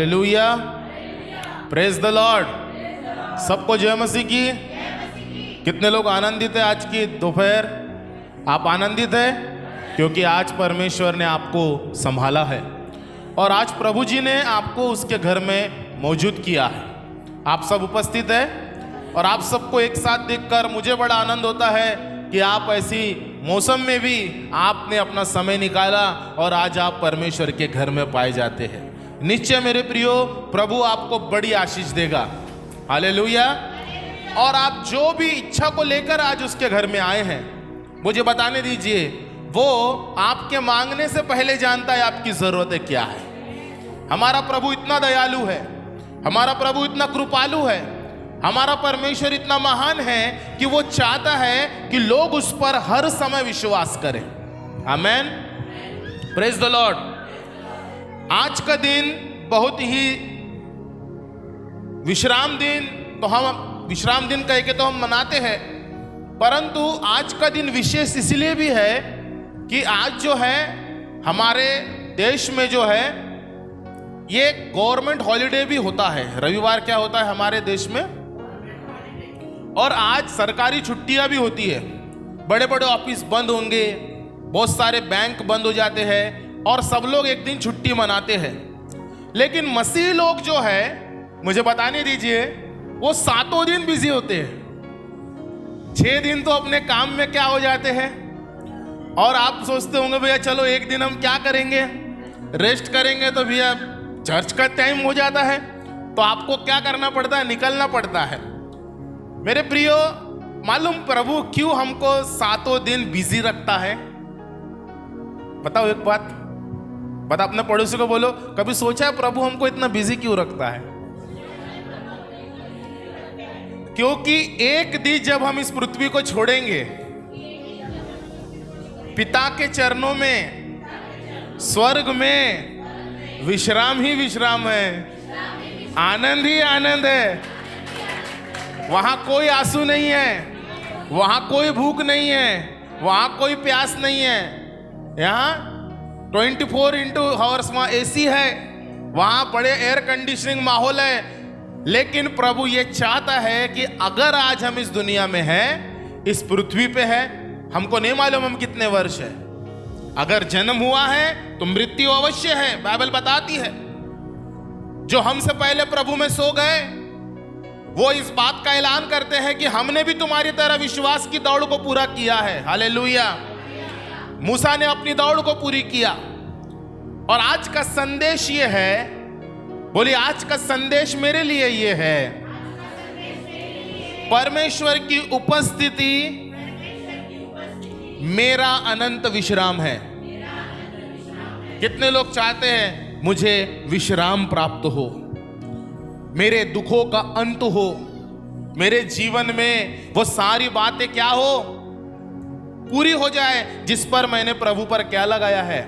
Hallelujah, praise the Lord. सबको जय मसीह की। कितने लोग आनंदित है आज की दोपहर? आप आनंदित है क्योंकि आज परमेश्वर ने आपको संभाला है और आज प्रभु जी ने आपको उसके घर में मौजूद किया है। आप सब उपस्थित है और आप सबको एक साथ देखकर मुझे बड़ा आनंद होता है कि आप ऐसी मौसम में भी आपने अपना समय निकाला और आज आप परमेश्वर के घर में पाए जाते हैं। निश्चय मेरे प्रियो, प्रभु आपको बड़ी आशीष देगा। हालेलुया। और आप जो भी इच्छा को लेकर आज उसके घर में आए हैं, मुझे बताने दीजिए, वो आपके मांगने से पहले जानता है आपकी जरूरतें क्या है। हमारा प्रभु इतना दयालु है, हमारा प्रभु इतना कृपालु है, हमारा परमेश्वर इतना महान है कि वो चाहता है कि लोग उस पर हर समय विश्वास करें। आमेन, प्रेज द लॉर्ड। आज का दिन बहुत ही विश्राम दिन, तो हम विश्राम दिन कह के तो हम मनाते हैं, परंतु आज का दिन विशेष इसलिए भी है कि आज जो है हमारे देश में जो है ये गवर्नमेंट हॉलिडे भी होता है। रविवार क्या होता है हमारे देश में, और आज सरकारी छुट्टियां भी होती है। बड़े बड़े ऑफिस बंद होंगे, बहुत सारे बैंक बंद हो जाते हैं और सब लोग एक दिन छुट्टी मनाते हैं। लेकिन मसीह लोग जो है, मुझे बताने दीजिए, वो 7 दिन बिजी होते हैं। 6 दिन तो अपने काम में क्या हो जाते हैं, और आप सोचते होंगे भैया चलो एक दिन हम क्या करेंगे, रेस्ट करेंगे, तो भैया चर्च का टाइम हो जाता है, तो आपको क्या करना पड़ता है, निकलना पड़ता है। मेरे प्रियो, मालूम प्रभु क्यों हमको 7 दिन बिजी रखता है? बताओ एक बात, बता अपने पड़ोसी को, बोलो कभी सोचा है प्रभु हमको इतना बिजी क्यों रखता है? क्योंकि एक दिन जब हम इस पृथ्वी को छोड़ेंगे, पिता के चरणों में स्वर्ग में विश्राम ही विश्राम है, आनंद ही आनंद है। वहां कोई आंसू नहीं है, वहां कोई भूख नहीं है, वहां कोई प्यास नहीं है। यहाँ 24/7 वहाँ AC है, वहां बड़े एयर कंडीशनिंग माहौल है। लेकिन प्रभु ये चाहता है कि अगर आज हम इस दुनिया में हैं, इस पृथ्वी पे है, हमको नहीं मालूम हम कितने वर्ष है, अगर जन्म हुआ है तो मृत्यु अवश्य है, बाइबल बताती है। जो हमसे पहले प्रभु में सो गए, वो इस बात का ऐलान करते हैं कि हमने भी तुम्हारी तरह विश्वास की दौड़ को पूरा किया है। हालेलुया। मूसा ने अपनी दौड़ को पूरी किया। और आज का संदेश ये है, बोलिए आज का संदेश मेरे लिए ये है, परमेश्वर की उपस्थिति मेरा अनंत विश्राम है। कितने लोग चाहते हैं मुझे विश्राम प्राप्त हो, मेरे दुखों का अंत हो, मेरे जीवन में वो सारी बातें क्या हो, पूरी हो जाए जिस पर मैंने प्रभु पर क्या लगाया है,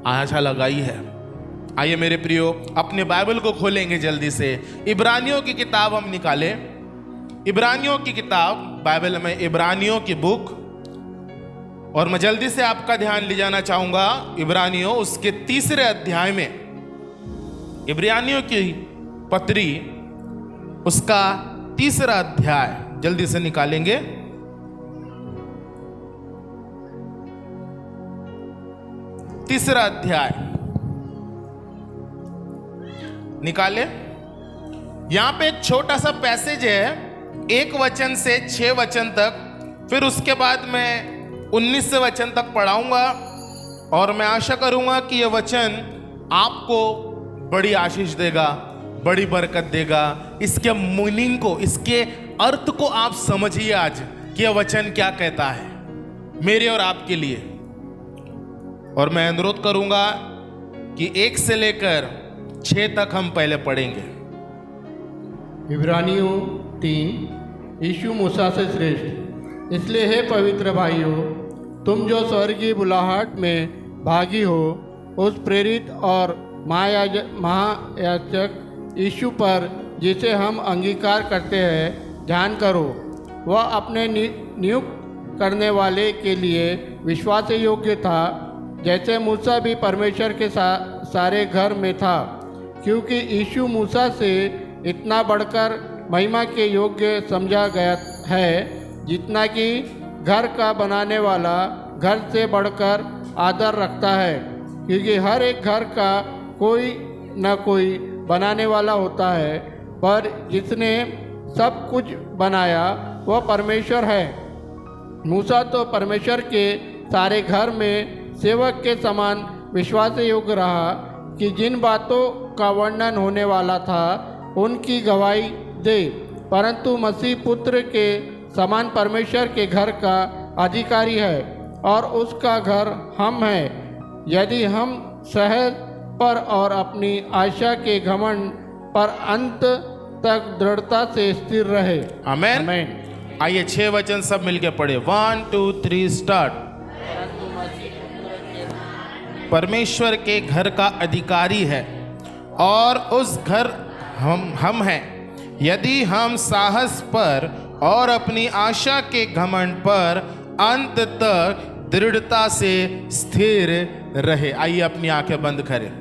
आशा लगाई है। आइए मेरे प्रियो, अपने बाइबल को खोलेंगे जल्दी से। इब्रानियों की किताब हम निकालें, इब्रानियों की किताब, बाइबल में इब्रानियों की बुक, और मैं जल्दी से आपका ध्यान ले जाना चाहूंगा इब्रानियों उसके 3 अध्याय में। इब्रानियों की पत्री उसका 3 अध्याय जल्दी से निकालेंगे। तीसरा अध्याय निकाले। यहां पे एक छोटा सा पैसेज है, 1 वचन से 6 वचन तक, फिर उसके बाद मैं 19 वचन तक पढ़ाऊंगा, और मैं आशा करूंगा कि यह वचन आपको बड़ी आशीष देगा, बड़ी बरकत देगा। इसके मीनिंग को, इसके अर्थ को आप समझिए आज कि यह वचन क्या कहता है मेरे और आपके लिए। और मैं अनुरोध करूंगा कि 1 से लेकर 6 तक हम पहले पढ़ेंगे। इब्रानियों 3। यीशु मूसा से श्रेष्ठ। इसलिए हे पवित्र भाइयों, तुम जो स्वर्गीय बुलाहट में भागी हो, उस प्रेरित और महायाजक यीशु पर जिसे हम अंगीकार करते हैं ध्यान करो। वह अपने नियुक्त करने वाले के लिए विश्वास योग्य था, जैसे मूसा भी परमेश्वर के सारे घर में था। क्योंकि यीशु मूसा से इतना बढ़कर महिमा के योग्य समझा गया है जितना कि घर का बनाने वाला घर से बढ़कर आदर रखता है, क्योंकि हर एक घर का कोई न कोई बनाने वाला होता है, पर जिसने सब कुछ बनाया वह परमेश्वर है। मूसा तो परमेश्वर के सारे घर में सेवक के समान विश्वास योग्य रहा कि जिन बातों का वर्णन होने वाला था उनकी गवाही दे, परंतु मसीह पुत्र के समान परमेश्वर के घर का अधिकारी है और उसका घर हम हैं, यदि हम सहज पर और अपनी आशा के घमंड पर अंत तक दृढ़ता से स्थिर रहे। आमेन। आमेन। आइए 6 वचन सब मिलके पढ़े। 1 2 3 स्टार्ट। परमेश्वर के घर का अधिकारी है और उस घर हम हैं, यदि हम साहस पर और अपनी आशा के घमंड पर अंत तक दृढ़ता से स्थिर रहे। आइए अपनी आंखें बंद करें।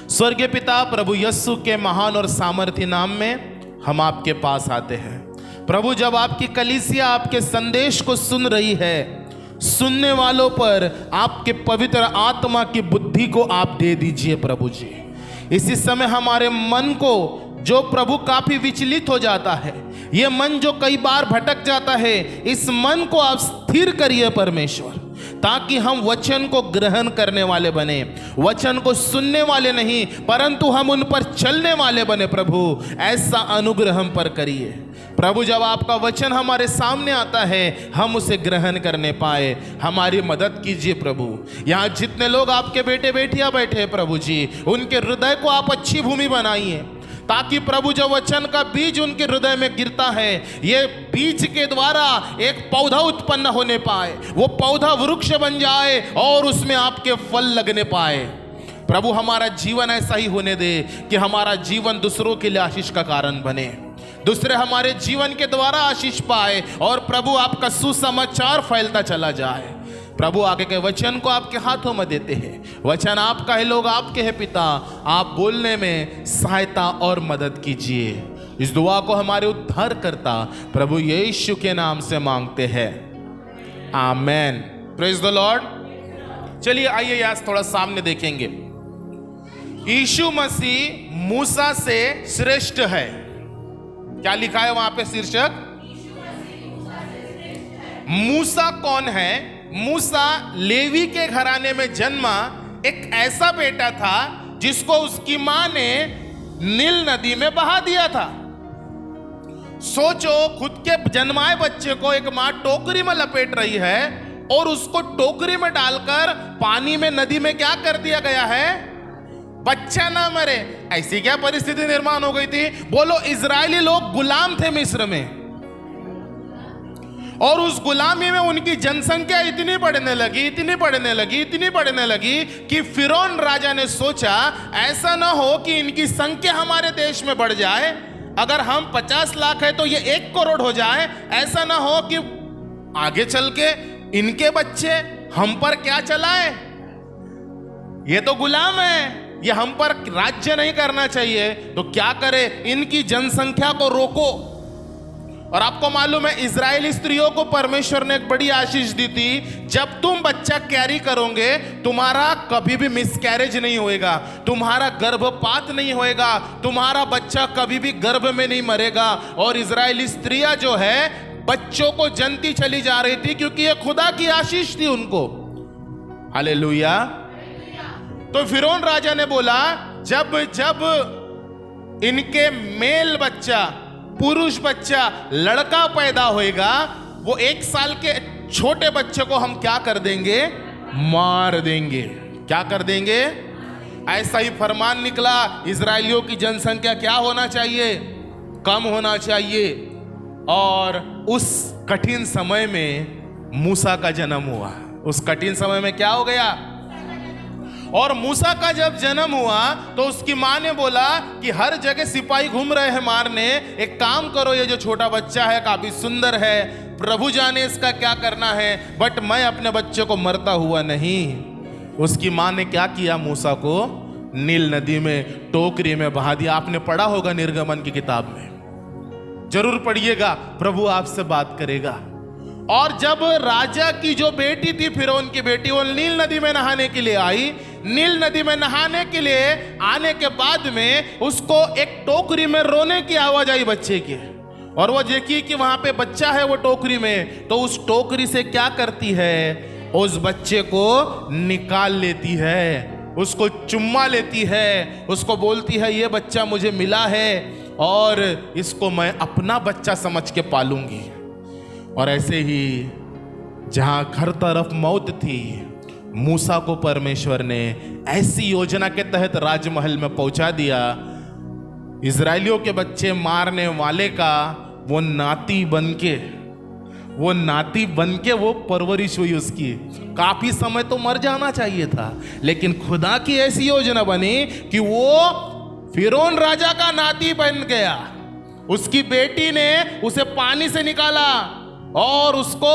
स्वर्गीय पिता, प्रभु यीशु के महान और सामर्थी नाम में हम आपके पास आते हैं। प्रभु, जब आपकी कलीसिया आपके संदेश को सुन रही है, सुनने वालों पर आपके पवित्र आत्मा की बुद्धि को आप दे दीजिए प्रभु जी। इसी समय हमारे मन को, जो प्रभु काफी विचलित हो जाता है, ये मन जो कई बार भटक जाता है, इस मन को आप स्थिर करिए परमेश्वर, ताकि हम वचन को ग्रहण करने वाले बने, वचन को सुनने वाले नहीं परंतु हम उन पर चलने वाले बने। प्रभु, ऐसा अनुग्रह हम पर करिए प्रभु। जब आपका वचन हमारे सामने आता है, हम उसे ग्रहण करने पाए, हमारी मदद कीजिए प्रभु। यहाँ जितने लोग आपके बेटे बेटियां बैठे हैं प्रभु जी, उनके हृदय को आप अच्छी भूमि बनाइए, ताकि प्रभु जो वचन का बीज उनके हृदय में गिरता है, ये बीज के द्वारा एक पौधा उत्पन्न होने पाए, वो पौधा वृक्ष बन जाए और उसमें आपके फल लगने पाए। प्रभु, हमारा जीवन ऐसा ही होने दे कि हमारा जीवन दूसरों के लिए आशीष का कारण बने, दूसरे हमारे जीवन के द्वारा आशीष पाए और प्रभु आपका सुसमाचार फैलता चला जाए। प्रभु, आगे के वचन को आपके हाथों में देते हैं। वचन आपका है, लोग आपके हैं पिता, आप बोलने में सहायता और मदद कीजिए। इस दुआ को हमारे उद्धारकर्ता प्रभु यीशु के नाम से मांगते हैं, आमेन। Praise the Lord. चलिए आइए यहाँ थोड़ा सामने देखेंगे। यीशु मसीह मूसा से श्रेष्ठ है। क्या लिखा है वहां पे शीर्षक? मूसा कौन है? मूसा लेवी के घराने में जन्मा एक ऐसा बेटा था जिसको उसकी मां ने नील नदी में बहा दिया था। सोचो, खुद के जन्माए बच्चे को एक मां टोकरी में लपेट रही है और उसको टोकरी में डालकर पानी में, नदी में क्या कर दिया गया है? बच्चा ना मरे। ऐसी क्या परिस्थिति निर्माण हो गई थी? बोलो, इजरायली लोग गुलाम थे मिस्र में, और उस गुलामी में उनकी जनसंख्या इतनी बढ़ने लगी कि फिरौन राजा ने सोचा, ऐसा ना हो कि इनकी संख्या हमारे देश में बढ़ जाए, अगर हम 50 लाख है तो ये 1 करोड़ हो जाए। ऐसा ना हो कि आगे चल के इनके बच्चे हम पर क्या चलाए, ये तो गुलाम है, ये हम पर राज्य नहीं करना चाहिए, तो क्या करे? इनकी जनसंख्या को रोको। और आपको मालूम है, इजरायली स्त्रियों को परमेश्वर ने एक बड़ी आशीष दी थी, जब तुम बच्चा कैरी करोगे तुम्हारा कभी भी मिसकैरेज नहीं होएगा, तुम्हारा गर्भपात नहीं होएगा, तुम्हारा बच्चा कभी भी गर्भ में नहीं मरेगा। और इजरायली स्त्रियां जो है बच्चों को जनती चली जा रही थी, क्योंकि ये खुदा की आशीष थी उनको। हालेलुया। तो फिरौन राजा ने बोला, जब जब इनके मेल बच्चा, पुरुष बच्चा, लड़का पैदा होएगा, वो 1 साल के छोटे बच्चे को हम क्या कर देंगे? मार देंगे। क्या कर देंगे? ऐसा ही फरमान निकला। इजरायलियों की जनसंख्या क्या होना चाहिए? कम होना चाहिए। और उस कठिन समय में मूसा का जन्म हुआ। उस कठिन समय में क्या हो गया? और मूसा का जब जन्म हुआ तो उसकी मां ने बोला कि हर जगह सिपाही घूम रहे हैं मारने, एक काम करो, ये जो छोटा बच्चा है काफी सुंदर है, प्रभु जाने इसका क्या करना है, बट मैं अपने बच्चे को मरता हुआ नहीं। उसकी मां ने क्या किया? मूसा को नील नदी में टोकरी में बहा दिया। आपने पढ़ा होगा निर्गमन की किताब में, जरूर पढ़िएगा, प्रभु आपसे बात करेगा। और जब राजा की जो बेटी थी, फिरौन की बेटी, वो नील नदी में नहाने के लिए आई। नील नदी में नहाने के लिए आने के बाद में उसको एक टोकरी में रोने की आवाज आई बच्चे की, और वो देखी कि वहां पे बच्चा है वो टोकरी में, तो उस टोकरी से क्या करती है, उस बच्चे को निकाल लेती है, उसको चुम्मा लेती है, उसको बोलती है ये बच्चा मुझे मिला है और इसको मैं अपना बच्चा समझ के पालूंगी। और ऐसे ही जहां हर तरफ मौत थी, मूसा को परमेश्वर ने ऐसी योजना के तहत राजमहल में पहुंचा दिया। इजराइलियों के बच्चे मारने वाले का वो नाती बनके वो परवरिश हुई उसकी। काफी समय तो मर जाना चाहिए था, लेकिन खुदा की ऐसी योजना बनी कि वो फिरौन राजा का नाती बन गया। उसकी बेटी ने उसे पानी से निकाला और उसको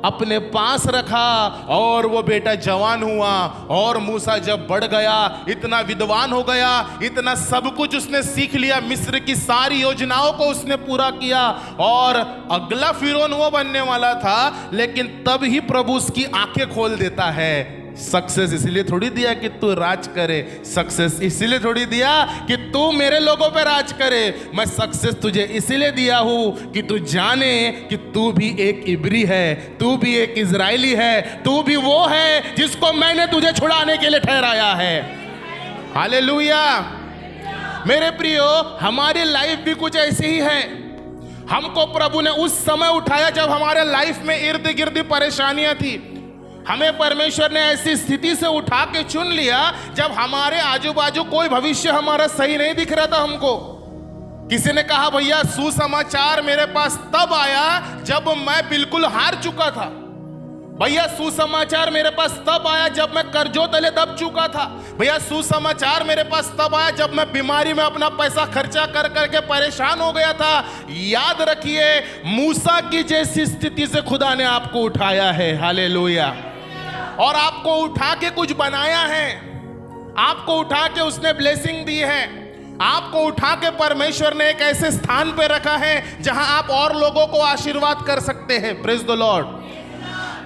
अपने पास रखा, और वो बेटा जवान हुआ। और मूसा जब बढ़ गया, इतना विद्वान हो गया, इतना सब कुछ उसने सीख लिया, मिस्र की सारी योजनाओं को उसने पूरा किया, और अगला फिरौन वो बनने वाला था। लेकिन तब ही प्रभु उसकी आंखें खोल देता है। सक्सेस इसलिए थोड़ी दिया कि तू राज करे, सक्सेस इसलिए थोड़ी दिया कि तू मेरे लोगों पे राज करे। मैं सक्सेस तुझे इसलिए दिया हूं कि तू जाने कि तू भी एक इब्री है, तू भी एक इजरायली है, तू भी वो है जिसको मैंने तुझे छुड़ाने के लिए ठहराया है। हालेलुया। मेरे प्रियो, हमारी लाइफ भी कुछ ऐसी ही है। हमको प्रभु ने उस समय उठाया जब हमारे लाइफ में इर्द गिर्द परेशानियां थी। हमें परमेश्वर ने ऐसी स्थिति से उठा के चुन लिया जब हमारे आजू बाजू कोई भविष्य हमारा सही नहीं दिख रहा था हमको। किसी ने कहा भैया सुसमाचार मेरे पास तब आया जब मैं बिल्कुल हार चुका था। भैया सुसमाचार मेरे पास तब आया जब मैं कर्जों तले दब चुका था। भैया सुसमाचार मेरे पास तब आया जब मैं बीमारी में अपना पैसा खर्चा कर करके परेशान हो गया था। याद रखिए, मूसा की जैसी स्थिति से खुदा ने आपको उठाया है। हालेलुया। और आपको उठा के कुछ बनाया है, आपको उठा के उसने ब्लेसिंग दी है, आपको उठा के परमेश्वर ने एक ऐसे स्थान पे रखा है जहां आप और लोगों को आशीर्वाद कर सकते हैं। Praise the Lord.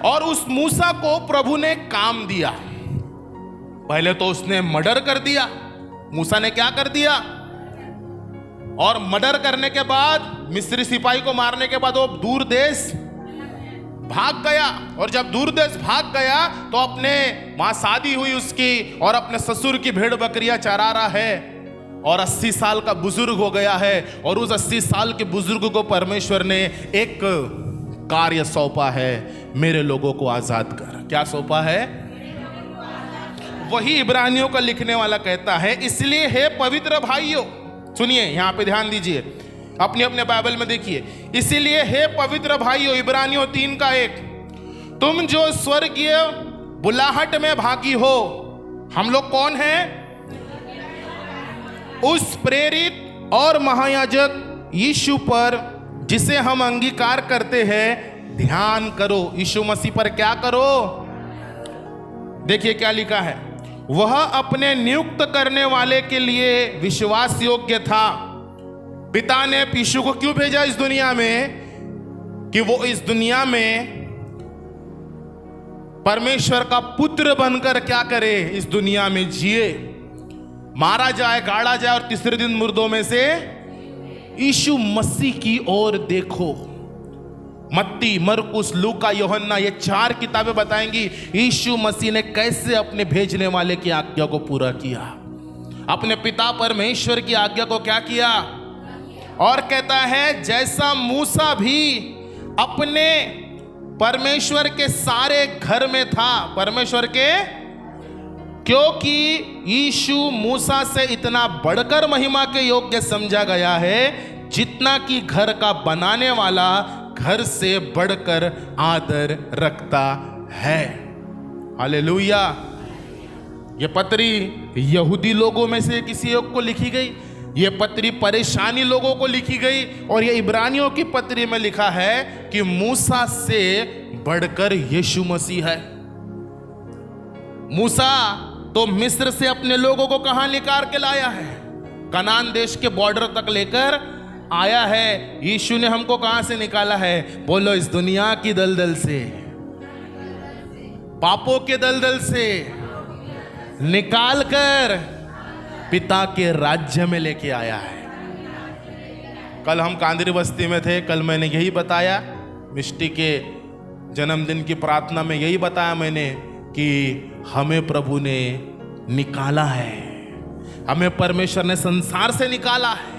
और उस मूसा को प्रभु ने काम दिया। पहले तो उसने मर्डर कर दिया। मूसा ने क्या कर दिया? और मर्डर करने के बाद, मिस्री सिपाही को मारने के बाद वो दूर देश भाग गया। और जब दूर देश भाग गया तो अपने वहां शादी हुई उसकी, और अपने ससुर की भेड़ बकरियां चरा रहा है, और 80 साल का बुजुर्ग हो गया है। और उस 80 साल के बुजुर्ग को परमेश्वर ने एक कार्य सौंपा है, मेरे लोगों को आजाद कर। क्या सौंपा है? वही इब्रानियों का लिखने वाला कहता है, इसलिए हे पवित्र भाइयों, सुनिए यहां पे ध्यान दीजिए, अपने अपने बाइबल में देखिए। इसीलिए हे पवित्र भाइयों, इब्रानियों 3:1, तुम जो स्वर्गीय बुलाहट में भागी हो। हम लोग कौन हैं? उस प्रेरित और महायाजक यीशु पर जिसे हम अंगीकार करते हैं ध्यान करो। यीशु मसीह पर क्या करो? देखिए क्या लिखा है, वह अपने नियुक्त करने वाले के लिए विश्वास योग्य था। पिता ने यीशु को क्यों भेजा इस दुनिया में? कि वो इस दुनिया में परमेश्वर का पुत्र बनकर क्या करे? इस दुनिया में जिए, मारा जाए, गाड़ा जाए, और तीसरे दिन मुर्दों में से यीशु मसीह की ओर देखो। मत्ती, मरकुस, लूका, यूहन्ना, ये 4 किताबें बताएंगी यीशु मसीह ने कैसे अपने भेजने वाले की आज्ञा को पूरा किया, अपने पिता परमेश्वर की आज्ञा को क्या किया। और कहता है जैसा मूसा भी अपने परमेश्वर के सारे घर में था, परमेश्वर के, क्योंकि यीशु मूसा से इतना बढ़कर महिमा के योग्य समझा गया है, जितना कि घर का बनाने वाला घर से बढ़कर आदर रखता है। हालेलुया। ये पत्री यहूदी लोगों में से किसी एक को लिखी गई, ये पत्री परेशानी लोगों को लिखी गई, और ये इब्रानियों की पत्री में लिखा है कि मूसा से बढ़कर यीशु मसीह है। मूसा तो मिस्र से अपने लोगों को कहां निकाल के लाया है? कनान देश के बॉर्डर तक लेकर आया है। यीशु ने हमको कहां से निकाला है? बोलो, इस दुनिया की दलदल से, पापों के दलदल से निकाल कर पिता के राज्य में लेके आया है। कल हम कांदरी बस्ती में थे। कल मैंने यही बताया, मिष्टी के जन्मदिन की प्रार्थना में यही बताया मैंने कि हमें प्रभु ने निकाला है, हमें परमेश्वर ने संसार से निकाला है,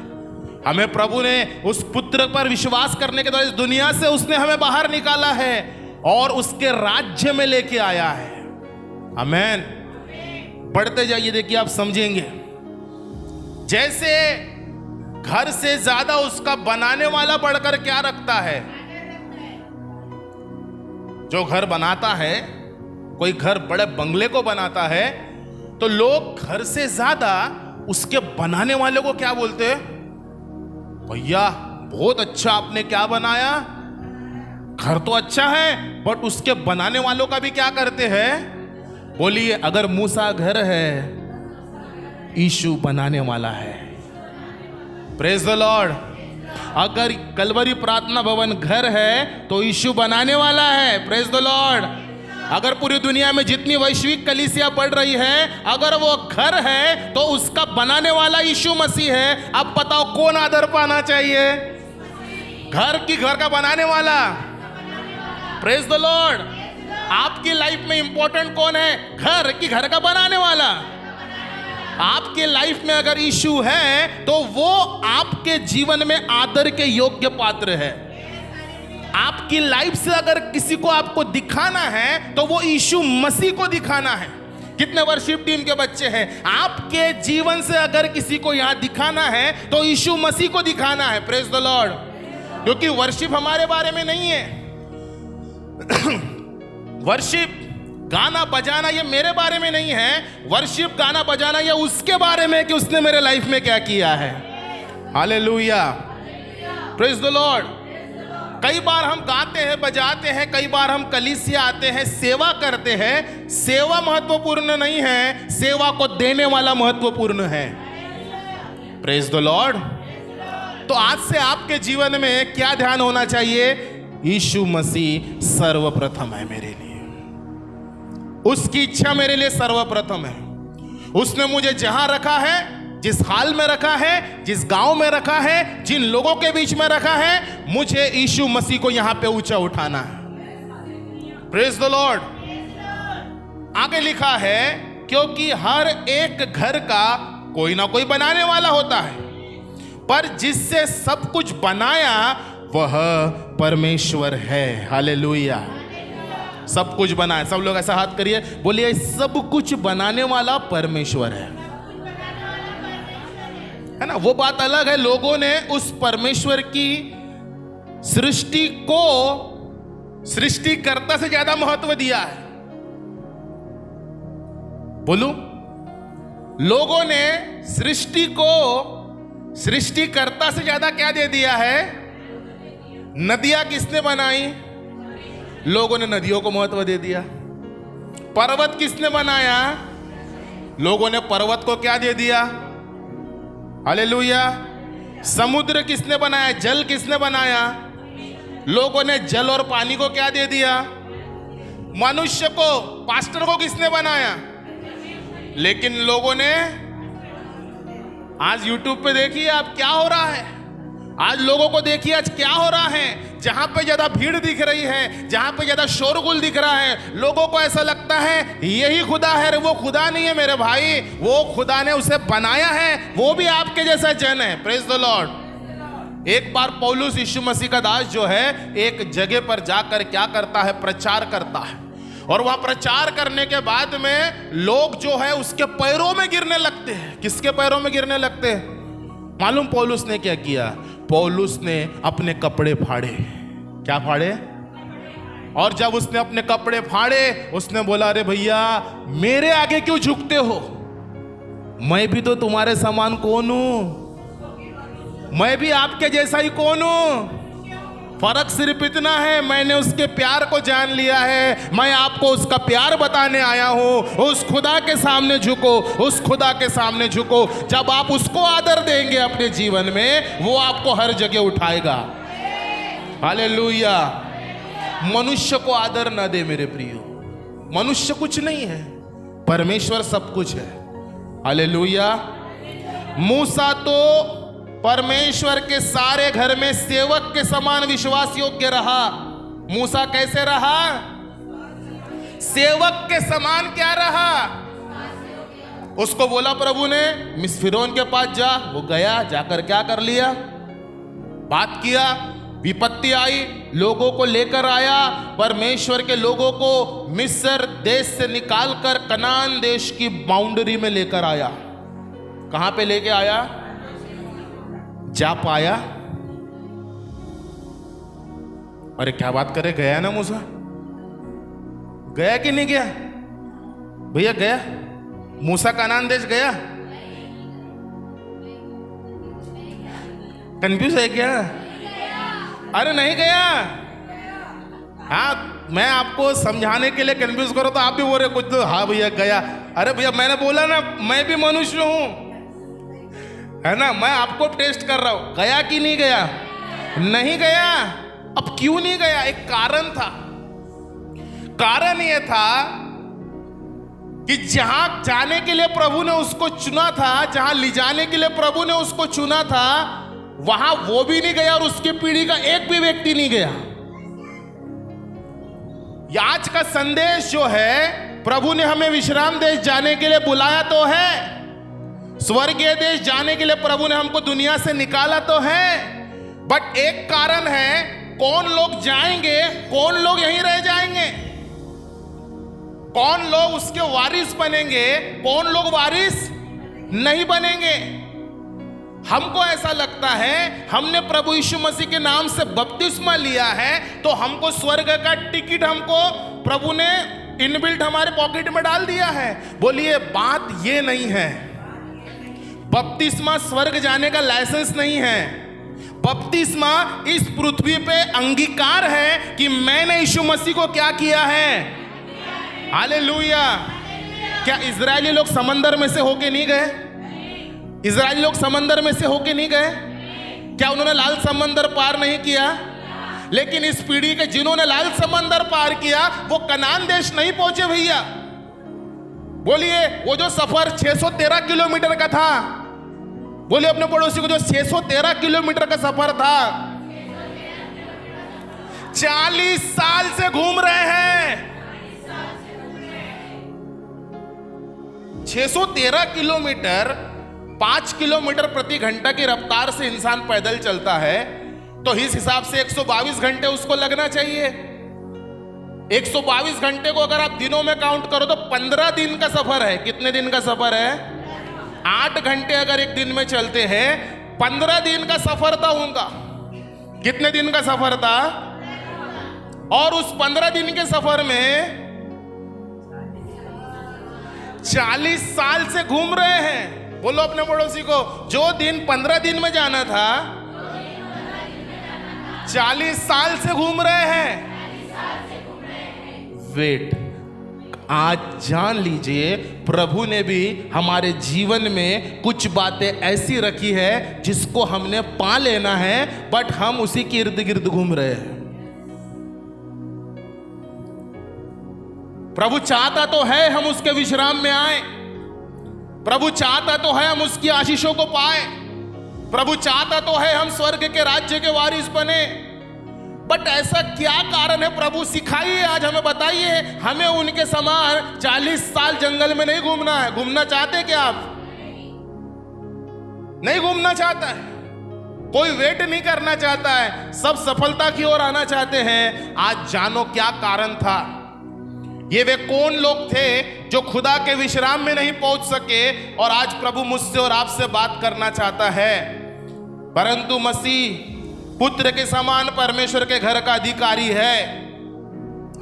हमें प्रभु ने उस पुत्र पर विश्वास करने के द्वारा इस दुनिया से उसने हमें बाहर निकाला है और उसके राज्य में लेके आया है। आमेन। पढ़ते जाइए, देखिए आप समझेंगे। जैसे घर से ज्यादा उसका बनाने वाला बढ़कर क्या रखता है? जो घर बनाता है, कोई घर बड़े बंगले को बनाता है तो लोग घर से ज्यादा उसके बनाने वाले को क्या बोलते हैं? भैया बहुत अच्छा आपने क्या बनाया, घर तो अच्छा है, बट उसके बनाने वालों का भी क्या करते हैं? बोलिए, अगर मूसा घर है, यीशु बनाने वाला है। Praise the Lord. अगर कलवरी प्रार्थना भवन घर है तो यीशु बनाने वाला है। Praise the Lord. अगर पूरी दुनिया में जितनी वैश्विक कलीसिया बढ़ रही है, अगर वो घर है तो उसका बनाने वाला यीशु मसीह है। अब बताओ कौन आदर पाना चाहिए? घर की घर का बनाने वाला। Praise the Lord. आपकी लाइफ में इंपॉर्टेंट कौन है? घर की घर का बनाने वाला। आपके लाइफ में अगर यीशु है तो वो आपके जीवन में आदर के योग्य पात्र है। आपकी लाइफ से अगर किसी को आपको दिखाना है तो वो यीशु मसीह को दिखाना है। कितने वर्शिप टीम के बच्चे हैं? आपके जीवन से अगर किसी को यहां दिखाना है तो यीशु मसीह को दिखाना है। Praise the Lord. क्योंकि वर्शिप हमारे बारे में नहीं है। वर्शिप गाना बजाना ये मेरे बारे में नहीं है। वर्शिप गाना बजाना ये उसके बारे में कि उसने मेरे लाइफ में क्या किया है। हालेलुया। Praise the Lord. कई बार हम गाते हैं, बजाते हैं, कई बार हम कलीसिया आते हैं, सेवा करते हैं। सेवा महत्वपूर्ण नहीं है, सेवा को देने वाला महत्वपूर्ण है। Praise the Lord. तो आज से आपके जीवन में क्या ध्यान होना चाहिए? यीशु मसीह सर्वप्रथम है मेरे लिए। उसकी इच्छा मेरे लिए सर्वप्रथम है। उसने मुझे जहां रखा है, जिस हाल में रखा है, जिस गांव में रखा है, जिन लोगों के बीच में रखा है, मुझे यीशु मसीह को यहां पे ऊंचा उठाना है। Praise the Lord. आगे लिखा है, क्योंकि हर एक घर का कोई ना कोई बनाने वाला होता है, पर जिससे सब कुछ बनाया वह परमेश्वर है। हालेलुया। सब कुछ बनाया। सब लोग ऐसा हाथ करिए, बोलिए सब कुछ बनाने वाला परमेश्वर है ना। वो बात अलग है, लोगों ने उस परमेश्वर की सृष्टि को सृष्टिकर्ता से ज्यादा महत्व दिया है। बोलूं, लोगों ने सृष्टि को सृष्टिकर्ता से ज्यादा क्या दे दिया है? नदियां किसने बनाई? लोगों ने नदियों को महत्व दे दिया। पर्वत किसने बनाया? लोगों ने पर्वत को क्या दे दिया? हालेलुया। समुद्र किसने बनाया? जल किसने बनाया? लोगों ने जल और पानी को क्या दे दिया? मनुष्य को, पास्टर को किसने बनाया? लेकिन लोगों ने, आज यूट्यूब पे देखिए आप क्या हो रहा है। आज लोगों को देखिए आज क्या हो रहा है। जहां पे ज्यादा भीड़ दिख रही है, जहां पे ज्यादा शोरगुल दिख रहा है, लोगों को ऐसा लगता है यही खुदा है। वो खुदा नहीं है मेरे भाई, वो खुदा ने उसे बनाया है। वो भी आपके जैसा जन है। Praise the Lord. एक बार पौलुस यीशु मसीह का दास जो है एक जगह पर जाकर क्या करता है? प्रचार करता है। और वहां प्रचार करने के बाद में लोग जो है उसके पैरों में गिरने लगते हैं। किसके पैरों में गिरने लगते हैं? मालूम पौलुस ने क्या किया? पौलुस ने अपने कपड़े फाड़े। क्या फाड़े? और जब उसने अपने कपड़े फाड़े, उसने बोला, अरे भैया मेरे आगे क्यों झुकते हो? मैं भी तो तुम्हारे समान कौन हूं? मैं भी आपके जैसा ही कौन हूं? फर्क सिर्फ इतना है, मैंने उसके प्यार को जान लिया है। मैं आपको उसका प्यार बताने आया हूं। उस खुदा के सामने झुको, उस खुदा के सामने झुको। जब आप उसको आदर देंगे अपने जीवन में, वो आपको हर जगह उठाएगा। हालेलुया। मनुष्य को आदर ना दे मेरे प्रियो, मनुष्य कुछ नहीं है, परमेश्वर सब कुछ है। हालेलुया। मूसा तो परमेश्वर के सारे घर में सेवक के समान विश्वास योग्य रहा। मूसा कैसे रहा? सेवक के समान क्या रहा? उसको बोला प्रभु ने मिस्र फिरौन के पास जा, वो गया, जाकर क्या कर लिया? बात किया। विपत्ति आई, लोगों को लेकर आया, परमेश्वर के लोगों को मिस्र देश से निकालकर कनान देश की बाउंड्री में लेकर आया। कहां पे लेके आया? जा पाया? अरे क्या बात करे, गया ना मूसा? गया कि नहीं गया? भैया गया? मूसा कनान देश गया? कंफ्यूज है क्या? अरे नहीं गया। हाँ, मैं आपको समझाने के लिए कंफ्यूज करो तो आप भी बोल रहे कुछ तो, हाँ भैया गया। अरे भैया मैंने बोला ना, मैं भी मनुष्य हूं, है ना। मैं आपको टेस्ट कर रहा हूं, गया कि नहीं गया? नहीं गया। अब क्यों नहीं गया? एक कारण था। कारण यह था कि जहां जाने के लिए प्रभु ने उसको चुना था, जहां ले जाने के लिए प्रभु ने उसको चुना था, वहां वो भी नहीं गया और उसकी पीढ़ी का एक भी व्यक्ति नहीं गया। आज का संदेश जो है, प्रभु ने हमें विश्राम देश जाने के लिए बुलाया तो है, स्वर्गीय देश जाने के लिए प्रभु ने हमको दुनिया से निकाला तो है, बट एक कारण है, कौन लोग जाएंगे, कौन लोग यहीं रह जाएंगे, कौन लोग उसके वारिस बनेंगे, कौन लोग वारिस नहीं बनेंगे। हमको ऐसा लगता है हमने प्रभु यीशु मसीह के नाम से बपतिस्मा लिया है तो हमको स्वर्ग का टिकट हमको प्रभु ने इनबिल्ट हमारे पॉकेट में डाल दिया है। बोलिए, बात ये नहीं है। बपतिस्मा स्वर्ग जाने का लाइसेंस नहीं है। बपतिस्मा इस पृथ्वी पे अंगीकार है कि मैंने यीशु मसीह को क्या किया है। हालेलुया। क्या इजरायली लोग समंदर में से होके नहीं गए? इजरायली लोग समंदर में से होके नहीं गए? क्या उन्होंने लाल समंदर पार नहीं किया? लेकिन इस पीढ़ी के जिन्होंने लाल समंदर पार किया वो कनान देश नहीं पहुंचे भैया। बोलिए, वो जो सफर 613 किलोमीटर का था, बोलिए अपने पड़ोसी को, जो 613 किलोमीटर का सफर था, 40 साल से घूम रहे हैं। 613 किलोमीटर 5 किलोमीटर प्रति घंटा की रफ्तार से इंसान पैदल चलता है तो इस हिसाब से 122 घंटे उसको लगना चाहिए। 122 घंटे को अगर आप दिनों में काउंट करो तो 15 दिन का सफर है। कितने दिन का सफर है? 8 घंटे अगर एक दिन में चलते हैं, 15 दिन का सफर था उनका। कितने दिन का सफर था? और उस 15 दिन के सफर में 40 साल से घूम रहे हैं। बोलो अपने पड़ोसी को, जो दिन 15 दिन में जाना था 40 साल से घूम रहे हैं। वेट, आज जान लीजिए प्रभु ने भी हमारे जीवन में कुछ बातें ऐसी रखी है जिसको हमने पा लेना है, बट हम उसी के इर्द गिर्द घूम रहे हैं। प्रभु चाहता तो है हम उसके विश्राम में आए, प्रभु चाहता तो है हम उसकी आशीषों को पाए, प्रभु चाहता तो है हम स्वर्ग के राज्य के वारिस बने, बट ऐसा क्या कारण है? प्रभु सिखाइए, आज हमें बताइए। हमें उनके समान 40 साल जंगल में नहीं घूमना है। घूमना चाहते क्या आप? नहीं घूमना चाहता है कोई, वेट नहीं करना चाहता है, सब सफलता की ओर आना चाहते हैं। आज जानो क्या कारण था। ये वे कौन लोग थे जो खुदा के विश्राम में नहीं पहुंच सके, और आज प्रभु मुझसे और आपसे बात करना चाहता है। परंतु मसीह पुत्र के समान परमेश्वर के घर का अधिकारी है।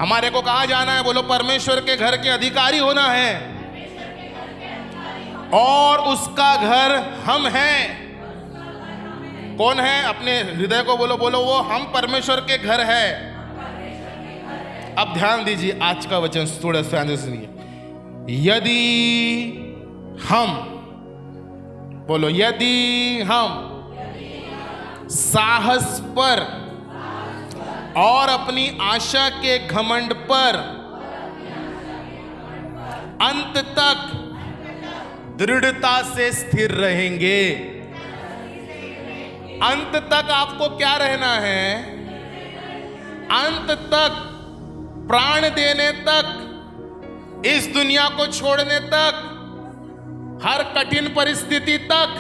हमारे को कहाँ जाना है? बोलो, परमेश्वर के घर के अधिकारी होना है, और उसका घर हम हैं। कौन है? अपने हृदय को बोलो, बोलो वो हम परमेश्वर के घर है। अब ध्यान दीजिए आज का वचन थोड़ा ध्यान से सुनिए। यदि हम, बोलो यदि हम साहस पर और अपनी आशा के घमंड पर अंत तक दृढ़ता से स्थिर रहेंगे। अंत तक आपको क्या रहना है? अंत तक, प्राण देने तक, इस दुनिया को छोड़ने तक, हर कठिन परिस्थिति तक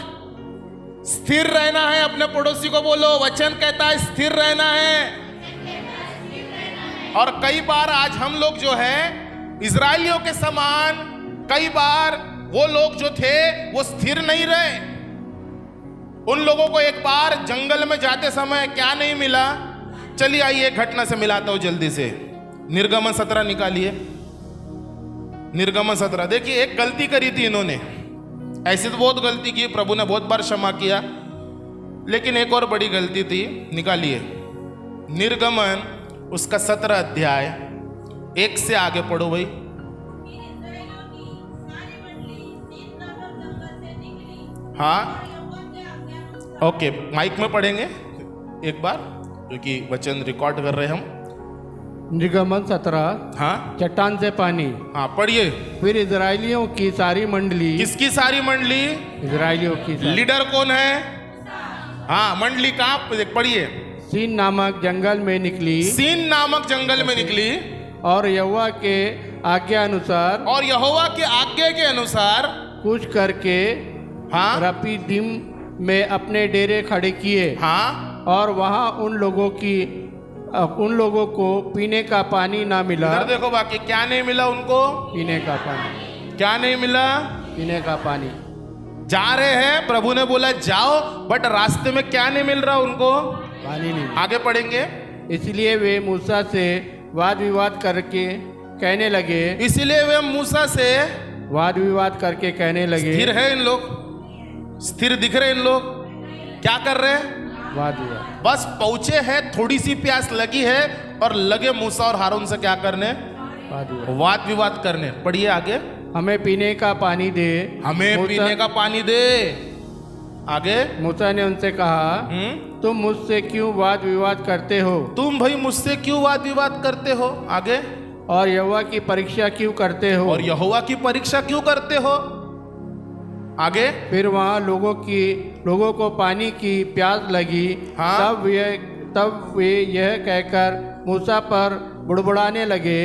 स्थिर रहना है। अपने पड़ोसी को बोलो, वचन कहता है स्थिर रहना है। और कई बार आज हम लोग जो है इजराइलियों के समान, कई बार वो लोग जो थे वो स्थिर नहीं रहे। उन लोगों को एक बार जंगल में जाते समय क्या नहीं मिला? चलिए आइए एक घटना से मिलाता हूं जल्दी से। निर्गमन 17 निकालिए। निर्गमन 17 देखिए, एक गलती करी थी इन्होंने। ऐसी तो बहुत गलती की, प्रभु ने बहुत बार क्षमा किया, लेकिन एक और बड़ी गलती थी। निकालिए निर्गमन उसका 17 अध्याय, 1 से आगे पढ़ो भाई। हाँ ओके, माइक में पढ़ेंगे एक बार क्योंकि वचन रिकॉर्ड कर रहे हैं हम। निर्गमन 17, हाँ चट्टान से पानी। हाँ पढ़िए। फिर इजराइलियों की सारी मंडली, किसकी सारी मंडली? इजराइलियों की सारी। लीडर कौन है? हाँ मंडली कहाँ? पढ़िए। सीन नामक जंगल में निकली, सीन नामक जंगल में निकली, और यहोवा के आज्ञा अनुसार, और यहोवा के आज्ञा के अनुसार कुछ करके हाँ रपीदिम में अपने डेरे खड़े किए। हाँ, और वहाँ उन लोगों को पीने का पानी ना मिला। इधर देखो, बाकी क्या नहीं मिला उनको? पीने का पानी। क्या नहीं मिला? पीने का पानी। जा रहे हैं, प्रभु ने बोला जाओ, बट रास्ते में क्या नहीं मिल रहा उनको? पानी नहीं। आगे पढ़ेंगे। इसलिए वे मूसा से वाद विवाद करके कहने लगे, इसीलिए वे मूसा से वाद विवाद करके कहने लगे। स्थिर है इन लोग, स्थिर दिख रहे इन लोग, क्या कर रहे हैं? वाद विवाद। बस पहुंचे हैं, थोड़ी सी प्यास लगी है और लगे मूसा और हारून से क्या करने? वाद विवाद करने। पढ़िए आगे। हमें पीने का पानी दे। हमें पीने का पानी दे। आगे। मूसा ने उनसे कहा, तुम मुझसे क्यों वाद विवाद करते हो? तुम भाई मुझसे क्यों वाद विवाद करते हो? आगे। और यहोवा की परीक्षा क्यों करते हो? और यहोवा की परीक्षा क्यों करते हो? आगे। फिर वहाँ लोगों को पानी की प्यास लगी। हाँ? तब वे यह कहकर मूसा पर बुड़बुड़ाने लगे,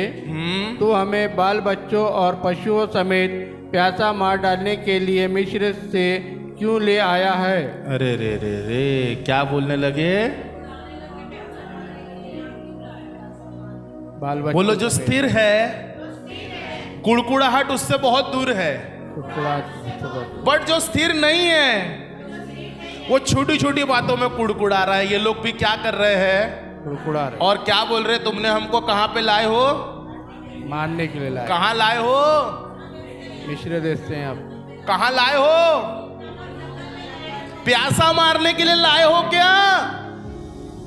तू हमें बाल बच्चों और पशुओं समेत प्यासा मार डालने के लिए मिस्र से क्यों ले आया है? अरे रे रे रे, क्या बोलने लगे? बाल बच्चों। बोलो जो स्थिर है, कुड़कुड़ाहट उससे बहुत दूर है। बट जो स्थिर नहीं है वो छोटी छोटी बातों में कुड़कुड़ा रहा है। ये लोग भी क्या कर रहे हैं? कुड़कुड़ा रहे। और क्या बोल रहे? तुमने हमको कहाँ पे लाए हो? मारने के लिए लाए। कहाँ लाए हो? मिस्र देश से। आप कहाँ लाए हो? प्यासा मारने के लिए लाए हो क्या?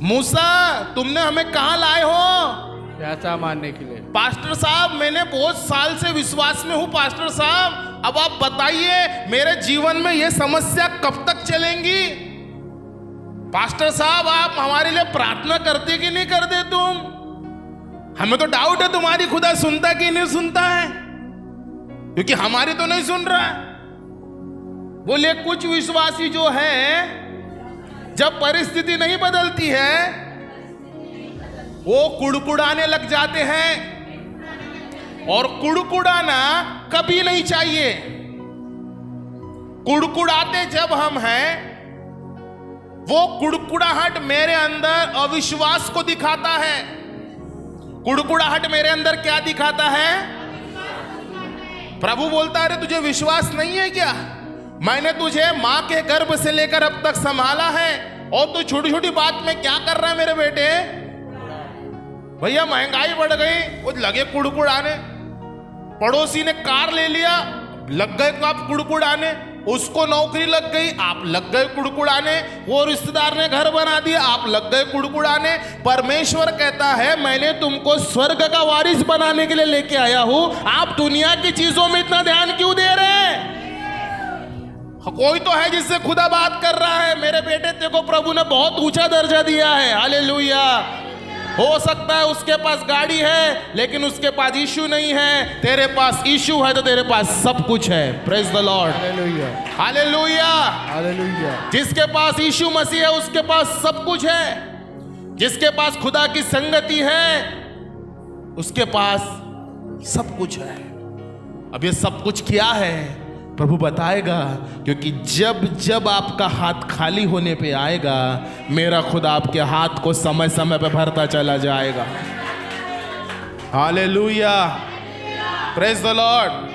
मूसा तुमने हमें कहाँ लाए हो? प्यासा मारने के लिए। पास्टर साहब मैंने बहुत साल से विश्वास में हूँ पास्टर साहब, अब आप बताइए मेरे जीवन में ये समस्या कब तक चलेंगी? पास्टर साहब आप हमारे लिए प्रार्थना करते कि नहीं करते? तुम, हमें तो डाउट है तुम्हारी खुदा सुनता कि नहीं सुनता है, क्योंकि हमारी तो नहीं सुन रहा है। बोले कुछ विश्वासी जो है जब परिस्थिति नहीं बदलती है वो कुड़कुड़ाने लग जाते हैं, और कुड़कुड़ाना कभी नहीं चाहिए। कुड़कुड़ाते जब हम हैं, वो कुड़कुड़ाहट मेरे अंदर अविश्वास को दिखाता है। कुड़कुड़ाहट मेरे अंदर क्या दिखाता है? प्रभु बोलता है, अरे तुझे विश्वास नहीं है क्या? मैंने तुझे मां के गर्भ से लेकर अब तक संभाला है, और तू छोटी छोटी बात में क्या कर रहा है मेरे बेटे? भैया महंगाई बढ़ गई, वो लगे कुड़कुड़ाने। पड़ोसी ने कार ले लिया, लग गए आप कुड़कुड़ाने। उसको नौकरी लग गई, आप लग गए कुड़कुड़ाने, वो रिश्तेदार ने घर बना दिया, आप लग गए कुड़कुड़ाने। परमेश्वर कहता है मैंने तुमको स्वर्ग का वारिस बनाने के लिए लेके आया हूं, आप दुनिया की चीजों में इतना ध्यान क्यों दे रहे हैं? कोई तो है जिससे खुदा बात कर रहा है, मेरे बेटे तेरे को प्रभु ने बहुत ऊंचा दर्जा दिया है, हालेलुया। हो सकता है उसके पास गाड़ी है लेकिन उसके पास यीशु नहीं है, तेरे पास यीशु है तो तेरे पास सब कुछ है। Praise the Lord, hallelujah, hallelujah. Hallelujah. जिसके पास यीशु मसीह है उसके पास सब कुछ है, जिसके पास खुदा की संगति है उसके पास सब कुछ है। अब ये सब कुछ क्या है प्रभु बताएगा, क्योंकि जब जब आपका हाथ खाली होने पे आएगा मेरा खुदा आपके हाथ को समय समय पे भरता चला जाएगा। Hallelujah, praise the Lord.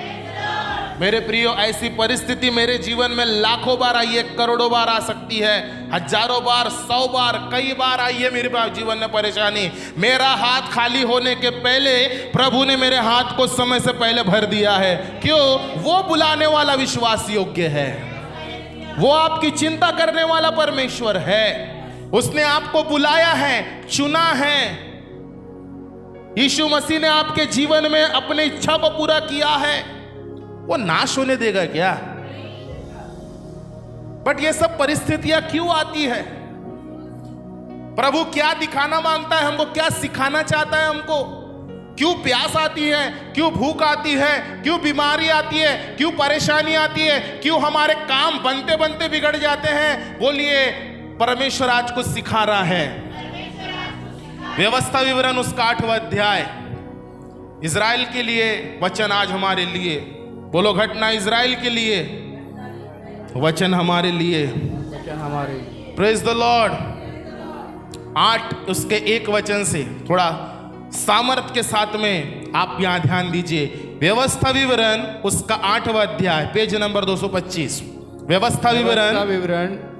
मेरे प्रियो, ऐसी परिस्थिति मेरे जीवन में लाखों बार आई है, करोड़ों बार आ सकती है, हजारों बार, 100 बार, कई बार आई है मेरे जीवन में परेशानी। मेरा हाथ खाली होने के पहले प्रभु ने मेरे हाथ को समय से पहले भर दिया है। क्यों? वो बुलाने वाला विश्वास योग्य है, वो आपकी चिंता करने वाला परमेश्वर है। उसने आपको बुलाया है, चुना है। यीशु मसीह ने आपके जीवन में अपनी इच्छा को पूरा किया है, वो नाश होने देगा क्या? बट ये सब परिस्थितियां क्यों आती है? प्रभु क्या दिखाना मांगता है हमको, क्या सिखाना चाहता है हमको? क्यों प्यास आती है, क्यों भूख आती है, क्यों बीमारी आती है, क्यों परेशानी आती है, क्यों हमारे काम बनते बनते बिगड़ जाते हैं? बोलिए, परमेश्वर आज कुछ सिखा रहा है। व्यवस्था विवरण उसका 8वां अध्याय, इज़राइल के लिए वचन आज हमारे लिए। बोलो, घटना इज़राइल के लिए, वचन हमारे लिए, वचन हमारे। Praise the Lord. 8 उसके 1 वचन से थोड़ा सामर्थ के साथ में आप यहां ध्यान दीजिए। व्यवस्था विवरण उसका 8वां अध्याय, पेज नंबर 225। व्यवस्था विवरण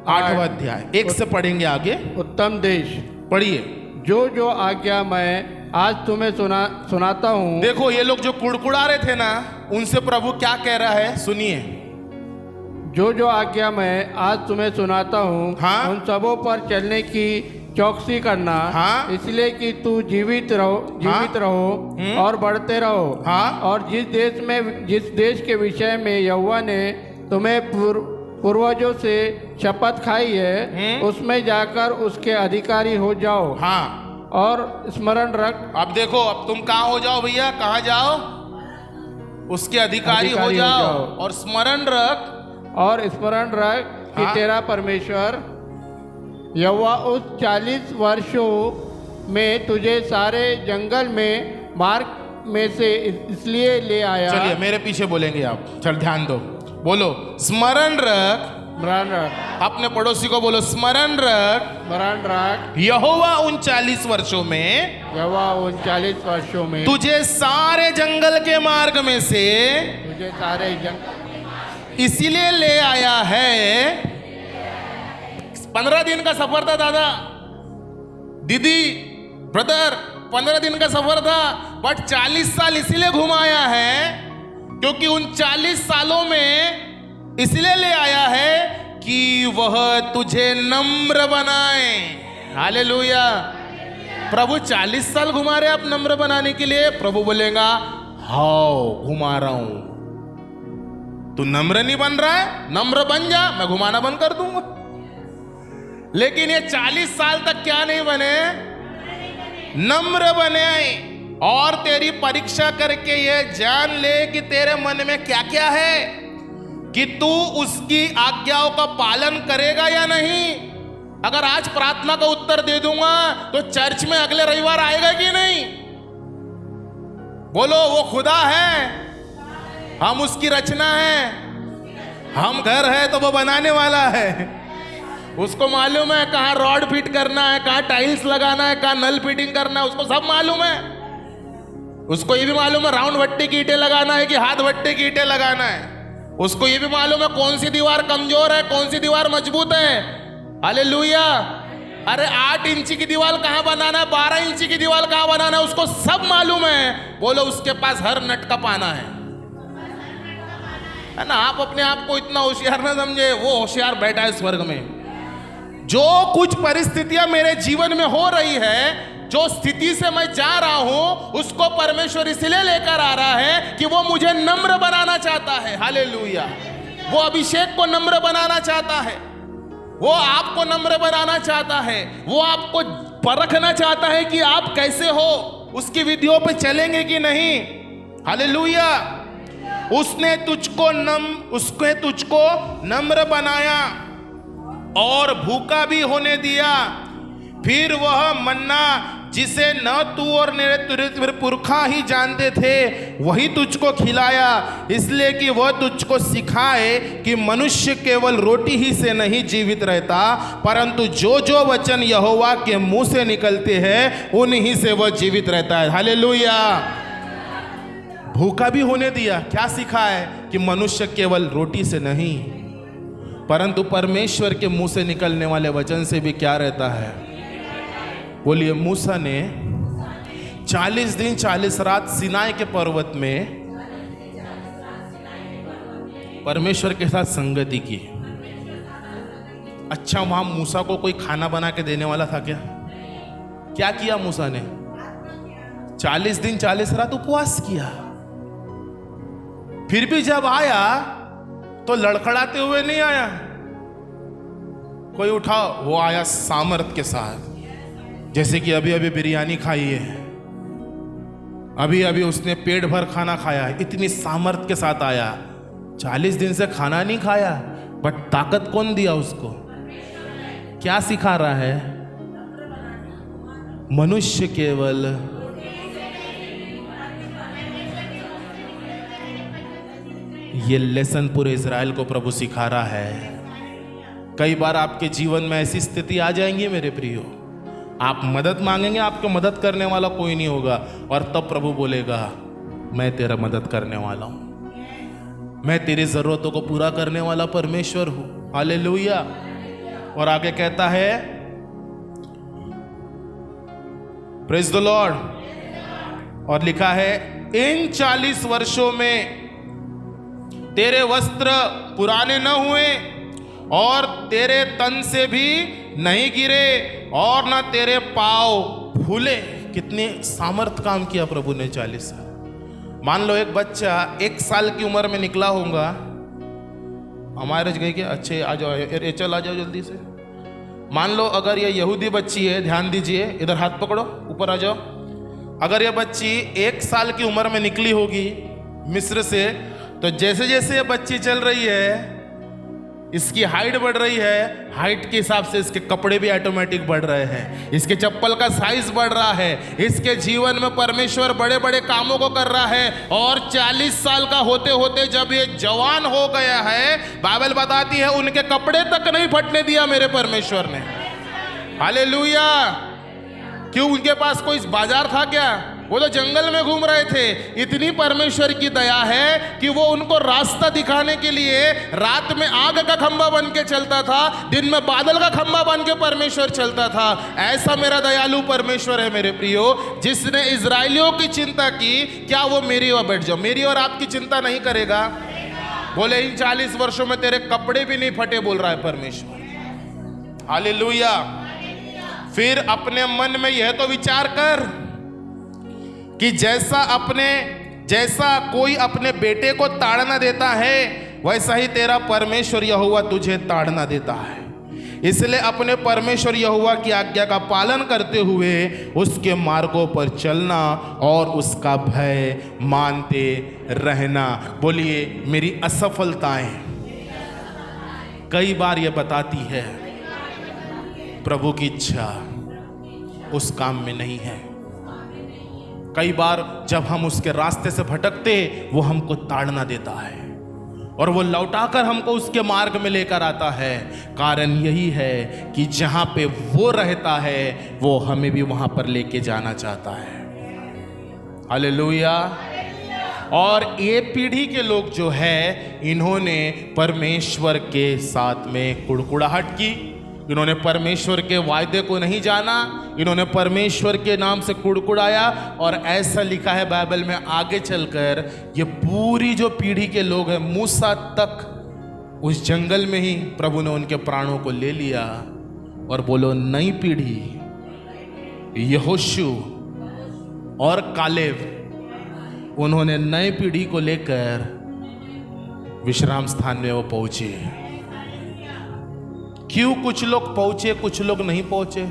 8वां अध्याय, 1 से पढ़ेंगे आगे। उत्तम देश, पढ़िए। जो जो आज्ञा मैं आज तुम्हें सुनाता हूँ। देखो, ये लोग जो कुड़कुड़ा रहे थे ना, उनसे प्रभु क्या कह रहा है, सुनिए। जो जो आज्ञा मैं आज तुम्हें सुनाता हूँ, हाँ? उन सबों पर चलने की चौकसी करना, हाँ? इसलिए कि तू जीवित रहो और बढ़ते रहो। हाँ? और जिस देश के विषय में यहोवा ने तुम्हें पूर्वजों से शपथ खाई है, उसमें जाकर उसके अधिकारी हो जाओ। हाँ, और स्मरण रख। अब देखो, अब तुम कहाँ हो जाओ भैया, कहाँ जाओ? उसके अधिकारी हो जाओ। और स्मरण रख कि हाँ? तेरा परमेश्वर यहोवा उस 40 वर्षों में तुझे सारे जंगल में मार्ग में से इसलिए ले आया। चलिए मेरे पीछे बोलेंगे आप, चल ध्यान दो, बोलो स्मरण रख। अपने पड़ोसी को बोलो, स्मरण रख यहोवा उन 40 वर्षों में तुझे सारे जंगल के मार्ग में से इसीलिए ले आया है। 15 दिन का सफर था दादा, दीदी, ब्रदर, 15 दिन का सफर था, बट 40 साल इसीलिए घुमाया है क्योंकि उन 40 सालों में इसलिए ले आया है कि वह तुझे नम्र बनाए। हालेलुया। प्रभु 40 साल घुमा रहे आप नम्र बनाने के लिए। प्रभु बोलेगा, हाउ घुमा रहा हूं, तू नम्र नहीं बन रहा है, नम्र बन जा, मैं घुमाना बंद कर दूंगा। लेकिन ये 40 साल तक क्या नहीं बने, नम्र बने। और तेरी परीक्षा करके ये जान ले कि तेरे मन में क्या क्या है, कि तू उसकी आज्ञाओं का पालन करेगा या नहीं। अगर आज प्रार्थना का उत्तर दे दूंगा तो चर्च में अगले रविवार आएगा कि नहीं? बोलो, वो खुदा है, हम उसकी रचना है, हम घर है तो वो बनाने वाला है। उसको मालूम है कहाँ रॉड फिट करना है, कहाँ टाइल्स लगाना है, कहाँ नल फिटिंग करना है, उसको सब मालूम है। उसको ये भी मालूम है राउंड भट्टे की ईंटें लगाना है कि हाथ भट्टे की ईंटें लगाना है। उसको ये भी मालूम है कौन सी दीवार कमजोर है, कौन सी दीवार मजबूत है। हालेलुया। अरे 8 इंची की दीवार कहाँ बनाना है, 12 इंची की दीवार कहाँ बनाना है, उसको सब मालूम है। बोलो, उसके पास हर नट का पाना है। है ना। आप अपने आप को इतना होशियार ना समझे, वो होशियार बैठा है स्वर्ग में। जो कुछ परिस्थितियां मेरे जीवन में हो रही है, जो स्थिति से मैं जा रहा हूं, उसको परमेश्वर इसलिए लेकर आ रहा है कि वो मुझे नम्र बनाना चाहता है। हालेलुया। वो अभिषेक को नम्र बनाना चाहता है, वो आपको नम्र बनाना चाहता है, वो आपको परखना चाहता है कि आप कैसे हो, उसकी विधियों पे चलेंगे कि नहीं। हालेलुया। उसने तुझको नम्र बनाया और भूखा भी होने दिया। फिर वह मन्ना जिसे न तू और तेरे पुरखा ही जानते थे, वही तुझको खिलाया, इसलिए कि वह तुझको सिखाए कि मनुष्य केवल रोटी ही से नहीं जीवित रहता, परंतु जो जो वचन यहोवा के मुंह से निकलते हैं उन्हीं से वह जीवित रहता है। हालेलुया। भूखा भी होने दिया, क्या सिखा है कि मनुष्य केवल रोटी से नहीं, परंतु परमेश्वर के मुंह से निकलने वाले वचन से भी क्या रहता है। बोलिए, मूसा ने 40 दिन 40 रात सिनाई के पर्वत में परमेश्वर के साथ संगति की। अच्छा, वहां मूसा को कोई खाना बना के देने वाला था क्या? क्या किया मूसा ने? 40 दिन 40 रात उपवास किया। फिर भी जब आया तो लड़खड़ाते हुए नहीं आया। कोई उठा, वो आया सामर्थ के साथ, जैसे कि अभी अभी बिरयानी खाई है, अभी अभी उसने पेट भर खाना खाया है, इतनी सामर्थ के साथ आया। 40 दिन से खाना नहीं खाया, बट ताकत कौन दिया उसको? क्या सिखा रहा है? मनुष्य केवल ये लेसन पूरे इज़राइल को प्रभु सिखा रहा है। कई बार आपके जीवन में ऐसी स्थिति आ जाएंगी मेरे प्रियो, आप मदद मांगेंगे, आपको मदद करने वाला कोई नहीं होगा, और तब प्रभु बोलेगा मैं तेरा मदद करने वाला हूं, मैं तेरी जरूरतों को पूरा करने वाला परमेश्वर हूं। हालेलुया। और आगे कहता है, प्रेज द लॉर्ड। और लिखा है, इन 40 वर्षों में तेरे वस्त्र पुराने न हुए और तेरे तन से भी नहीं गिरे और न तेरे पाँव फूले। कितने सामर्थ काम किया प्रभु ने 40 साल। मान लो एक बच्चा 1 साल की उम्र में निकला होगा, हमारे गए कि अच्छे आ जाओ, चल आ जाओ जल्दी से। मान लो अगर ये यहूदी बच्ची है, ध्यान दीजिए, इधर हाथ पकड़ो, ऊपर आ जाओ। अगर ये बच्ची 1 साल की उम्र में निकली होगी मिस्र से, तो जैसे जैसे ये बच्ची चल रही है, इसकी हाइट बढ़ रही है, हाइट के हिसाब से इसके कपड़े भी ऑटोमेटिक बढ़ रहे हैं, इसके चप्पल का साइज बढ़ रहा है, इसके जीवन में परमेश्वर बड़े बड़े कामों को कर रहा है। और 40 साल का होते होते जब ये जवान हो गया है, बाइबल बताती है उनके कपड़े तक नहीं फटने दिया मेरे परमेश्वर ने। हालेलुया। क्यों? उनके पास कोई बाजार था क्या? वो तो जंगल में घूम रहे थे। इतनी परमेश्वर की दया है कि वो उनको रास्ता दिखाने के लिए रात में आग का खंभा बन के चलता था, दिन में बादल का खंभा बन के परमेश्वर चलता था। ऐसा मेरा दयालु परमेश्वर है मेरे प्रियो, जिसने इजराइलियों की चिंता की। क्या वो मेरी और बैठ जाओ, मेरी और आपकी चिंता नहीं करेगा? बोले इन 40 वर्षों में तेरे कपड़े भी नहीं फटे, बोल रहा है परमेश्वर। हालेलुया। फिर अपने मन में यह तो विचार कर कि जैसा कोई अपने बेटे को ताड़ना देता है, वैसा ही तेरा परमेश्वर यहोवा तुझे ताड़ना देता है। इसलिए अपने परमेश्वर यहोवा की आज्ञा का पालन करते हुए उसके मार्गों पर चलना और उसका भय मानते रहना। बोलिए, मेरी असफलताएं कई बार ये बताती है प्रभु की इच्छा उस काम में नहीं है। कई बार जब हम उसके रास्ते से भटकते, वो हमको ताड़ना देता है और वो लौटाकर हमको उसके मार्ग में लेकर आता है। कारण यही है कि जहां पे वो रहता है, वो हमें भी वहां पर लेके जाना चाहता है। हालेलुया। और ये पीढ़ी के लोग जो है, इन्होंने परमेश्वर के साथ में कुड़कुड़ाहट की, इन्होंने परमेश्वर के वायदे को नहीं जाना, इन्होंने परमेश्वर के नाम से कुड़कुड़ाया। और ऐसा लिखा है बाइबल में आगे चलकर, ये पूरी जो पीढ़ी के लोग हैं, मूसा तक उस जंगल में ही प्रभु ने उनके प्राणों को ले लिया। और बोलो नई पीढ़ी, यहोशू और कालेब, उन्होंने नई पीढ़ी को लेकर विश्राम स्थान में वो पहुंचे। क्यों कुछ लोग पहुंचे, कुछ लोग नहीं पहुंचे?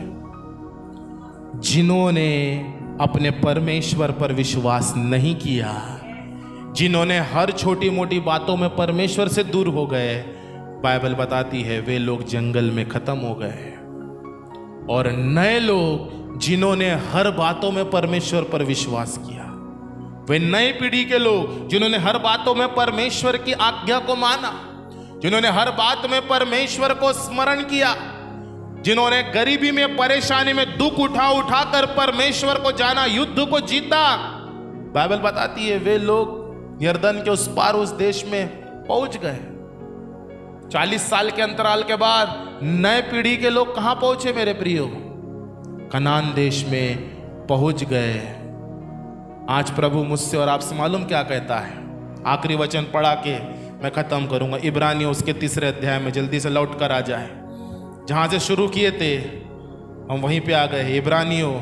जिन्होंने अपने परमेश्वर पर विश्वास नहीं किया, जिन्होंने हर छोटी मोटी बातों में परमेश्वर से दूर हो गए, बाइबल बताती है वे लोग जंगल में खत्म हो गए। और नए लोग जिन्होंने हर बातों में परमेश्वर पर विश्वास किया, वे नई पीढ़ी के लोग जिन्होंने हर बातों में परमेश्वर की आज्ञा को माना, जिन्होंने हर बात में परमेश्वर को स्मरण किया, जिन्होंने गरीबी में, परेशानी में दुख उठा उठा कर परमेश्वर को जाना, युद्ध को जीता, बाइबल बताती है वे लोग यरदन के उस पार उस देश में पहुंच गए। 40 साल के अंतराल के बाद नए पीढ़ी के लोग कहां पहुंचे मेरे प्रियो? कनान देश में पहुंच गए। आज प्रभु मुझसे और आपसे मालूम क्या कहता है? आखिरी वचन पढ़ा के मैं खत्म करूंगा। इब्रानियों उसके 3 अध्याय में जल्दी से लौट कर आ जाए। जहां से शुरू किए थे हम वहीं पे आ गए। इब्रानियों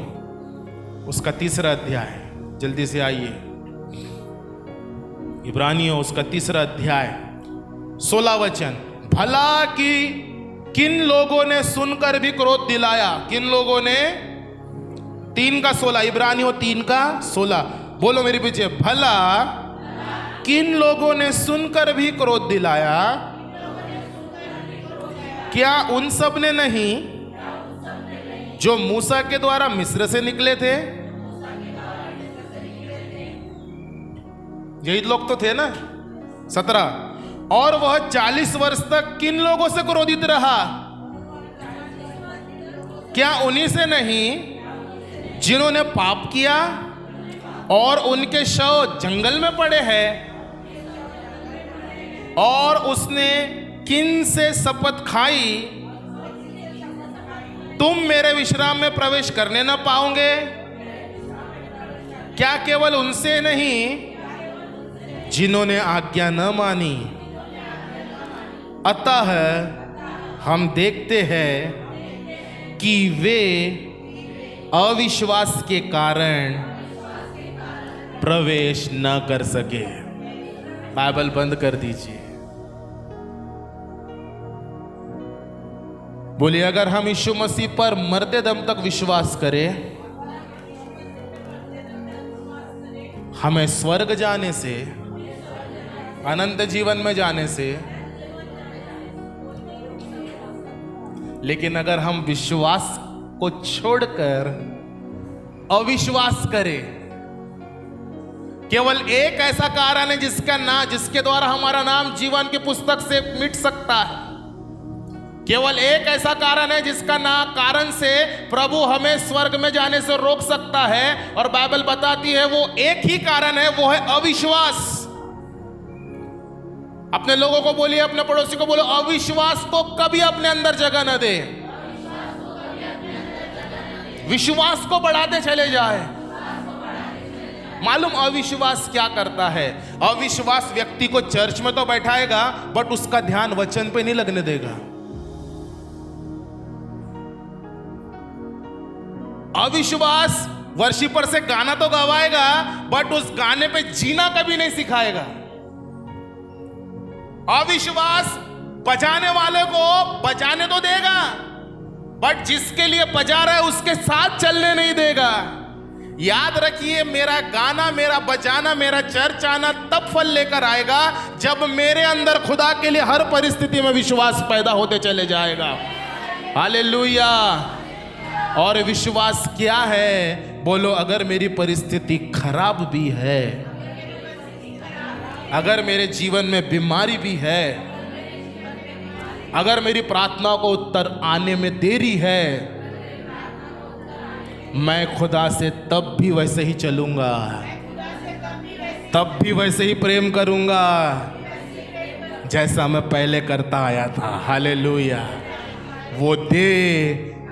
उसका 3 अध्याय, जल्दी से आइए। इब्रानियों उसका 3 अध्याय 16 वचन। भला कि किन लोगों ने सुनकर भी क्रोध दिलाया? किन लोगों ने? 3 का 16, इब्रानियों 3 का 16। बोलो मेरे पीछे, भला किन लोगों ने सुनकर भी क्रोध दिलाया? क्या उन सब ने नहीं जो मूसा के द्वारा मिस्र से निकले थे? यही लोग तो थे ना। 17। और वह 40 वर्ष तक किन लोगों से क्रोधित रहा? क्या उन्हीं से नहीं जिन्होंने पाप किया और उनके शव जंगल में पड़े हैं? और उसने किन से शपथ खाई, तुम मेरे विश्राम में प्रवेश करने न पाओगे? क्या केवल उनसे नहीं जिन्होंने आज्ञा न मानी? अतः हम देखते हैं कि वे अविश्वास के कारण प्रवेश न कर सके। बाइबल बंद कर दीजिए। बोलिए, अगर हम यीशु मसीह पर मरते दम तक विश्वास करें, हमें स्वर्ग जाने से, अनंत जीवन में जाने से, लेकिन अगर हम विश्वास को छोड़कर अविश्वास करें, केवल एक ऐसा कारण है जिसके द्वारा हमारा नाम जीवन की पुस्तक से मिट सकता है। केवल एक ऐसा कारण है जिसका कारण से प्रभु हमें स्वर्ग में जाने से रोक सकता है, और बाइबल बताती है वो एक ही कारण है, वो है अविश्वास। अपने लोगों को बोलिए, अपने पड़ोसी को बोलो, अविश्वास को कभी अपने अंदर जगह न दे, विश्वास को बढ़ाते चले जाए। मालूम अविश्वास क्या करता है? अविश्वास व्यक्ति को चर्च में तो बैठाएगा, बट उसका ध्यान वचन पे नहीं लगने देगा। अविश्वास वर्शिपर से गाना तो गवाएगा, बट उस गाने पे जीना कभी नहीं सिखाएगा। अविश्वास बजाने वाले को बजाने तो देगा, बट जिसके लिए बजा रहा है उसके साथ चलने नहीं देगा। याद रखिए, मेरा गाना, मेरा बजाना, मेरा चर्च आना तब फल लेकर आएगा जब मेरे अंदर खुदा के लिए हर परिस्थिति में विश्वास पैदा होते चले जाएगा। हालेलुया। और विश्वास क्या है? बोलो, अगर मेरी परिस्थिति खराब भी है, अगर मेरे जीवन में बीमारी भी है, अगर मेरी प्रार्थना को उत्तर आने में देरी है, मैं खुदा से तब भी वैसे ही चलूंगा, तब भी वैसे ही प्रेम करूंगा जैसा मैं पहले करता आया था। हालेलुया। वो दे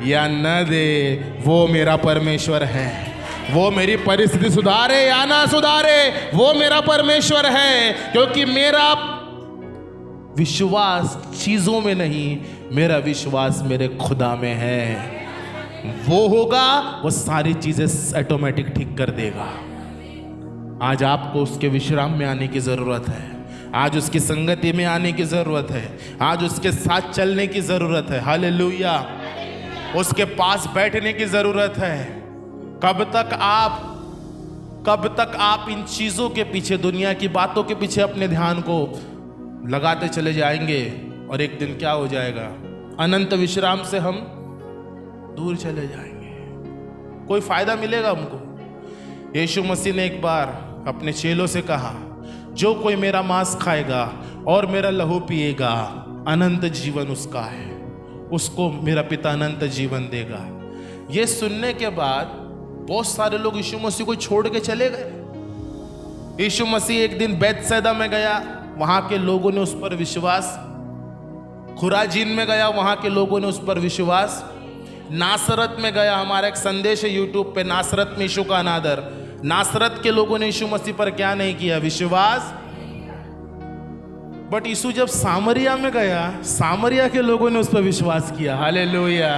या न दे, वो मेरा परमेश्वर है। वो मेरी परिस्थिति सुधारे या ना सुधारे, वो मेरा परमेश्वर है। क्योंकि मेरा विश्वास चीजों में नहीं, मेरा विश्वास मेरे खुदा में है। वो होगा, वो सारी चीजें ऑटोमेटिक ठीक कर देगा। आज आपको उसके विश्राम में आने की जरूरत है। आज उसकी संगति में आने की जरूरत है। आज उसके साथ चलने की जरूरत है। हालेलुया। उसके पास बैठने की जरूरत है। कब तक आप इन चीजों के पीछे, दुनिया की बातों के पीछे अपने ध्यान को लगाते चले जाएंगे, और एक दिन क्या हो जाएगा, अनंत विश्राम से हम दूर चले जाएंगे। कोई फायदा मिलेगा हमको? यीशु मसीह ने एक बार अपने चेलों से कहा, जो कोई मेरा मांस खाएगा और मेरा लहू पिएगा, अनंत जीवन उसका है, उसको मेरा पिता अनंत जीवन देगा। ये सुनने के बाद बहुत सारे लोग यीशु मसीह को छोड़ के चले गए। यीशु मसीह एक दिन बैतसैदा में गया, वहां के लोगों ने उस पर विश्वास, खुराजीन में गया, वहां के लोगों ने उस पर विश्वास, नासरत में गया। हमारा एक संदेश है यूट्यूब पे, नासरत में यीशु का अनादर। नासरत के लोगों ने यीशु मसीह पर क्या नहीं किया? विश्वास। बट यीशु जब सामरिया में गया, सामरिया के लोगों ने उस पर विश्वास किया। हालेलुया।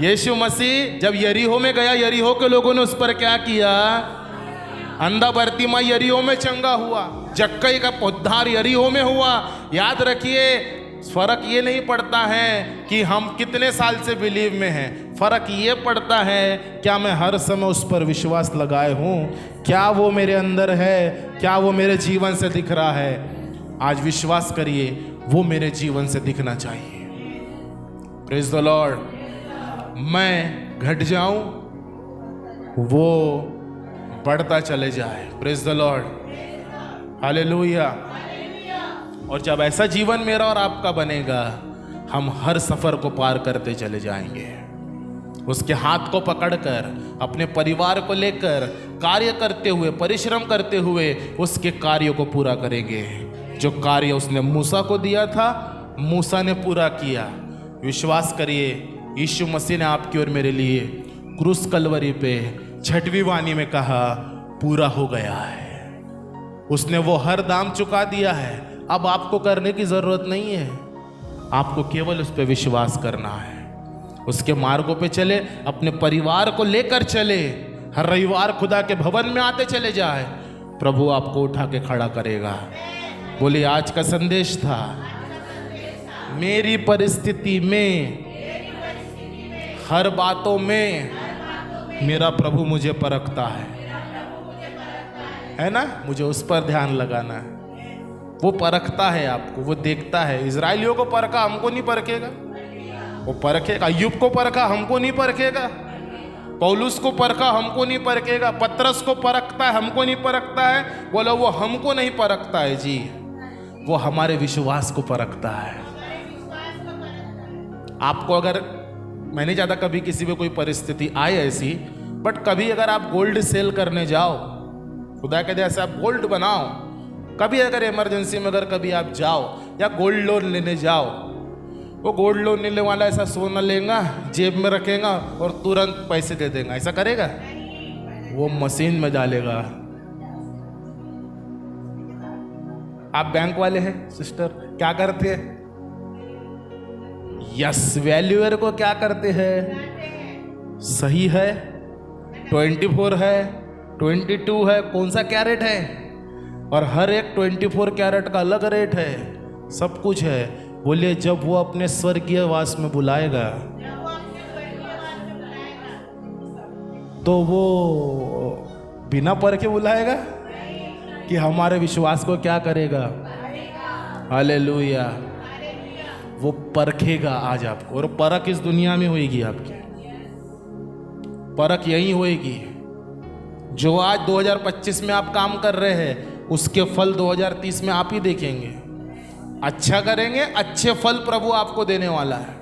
यीशु मसीह जब यरीहो में गया, यरीहो के लोगों ने उस पर क्या किया? अंधा बर्तिमाई यरीहो में चंगा हुआ, जक्कई का उद्धार यरीहो में हुआ। याद रखिए, फर्क ये नहीं पड़ता है कि हम कितने साल से बिलीव में हैं, फर्क ये पड़ता है क्या मैं हर समय उस पर विश्वास लगाए हूँ, क्या वो मेरे अंदर है, क्या वो मेरे जीवन से दिख रहा है। आज विश्वास करिए, वो मेरे जीवन से दिखना चाहिए। Praise the Lord. मैं घट जाऊं, वो बढ़ता चले जाए। Praise the Lord. हालेलुया। और जब ऐसा जीवन मेरा और आपका बनेगा, हम हर सफर को पार करते चले जाएंगे। उसके हाथ को पकड़कर, अपने परिवार को लेकर कार्य करते हुए, परिश्रम करते हुए उसके कार्यों को पूरा करेंगे। जो कार्य उसने मूसा को दिया था, मूसा ने पूरा किया। विश्वास करिए, यीशु मसीह ने आपकी और मेरे लिए क्रूस कलवरी पे 6वीं वाणी में कहा, पूरा हो गया है। उसने वो हर दाम चुका दिया है। अब आपको करने की जरूरत नहीं है, आपको केवल उस पर विश्वास करना है। उसके मार्गों पे चले, अपने परिवार को लेकर चले, हर रविवार खुदा के भवन में आते चले जाए, प्रभु आपको उठा के खड़ा करेगा। बोलिए, आज का संदेश था, मेरी परिस्थिति में, हर बातों में मेरा प्रभु मुझे परखता है ना? मुझे उस पर ध्यान लगाना है। वो परखता है आपको, वो देखता है। इजराइलियों को परखा, हमको नहीं परखेगा? वो परखेगा। अय्यूब को परखा, हमको नहीं परखेगा? पौलुस को परखा, हमको नहीं परखेगा? पतरस को परखता है, हमको नहीं परखता है? बोलो, वो हमको नहीं परखता है जी, वो हमारे विश्वास को परखता है। आपको अगर, मैं नहीं चाहता कभी किसी में कोई परिस्थिति आए ऐसी, बट कभी अगर आप गोल्ड सेल करने जाओ, खुदा के दया से आप गोल्ड बनाओ, कभी अगर इमरजेंसी में अगर कभी आप जाओ या गोल्ड लोन लेने जाओ, वो गोल्ड लोन लेने वाला ऐसा सोना लेगा, जेब में रखेगा और तुरंत पैसे दे देगा, ऐसा करेगा? वो मशीन में डालेगा। आप बैंक वाले हैं सिस्टर, क्या करते हैं? यस, वैल्यूअर को क्या करते हैं? सही है, 24 है, 22 है, कौन सा कैरेट है, और हर एक 24 कैरेट का अलग रेट है, सब कुछ है। बोलिए, जब वो अपने स्वर्गीय वास में बुलाएगा तो वो बिना परखे बुलाएगा कि हमारे विश्वास को क्या करेगा? हालेलुया। वो परखेगा आज आपको, और परख इस दुनिया में होएगी आपकी, परख यही होएगी। जो आज 2025 में आप काम कर रहे हैं, उसके फल 2030 में आप ही देखेंगे। अच्छा करेंगे, अच्छे फल प्रभु आपको देने वाला है।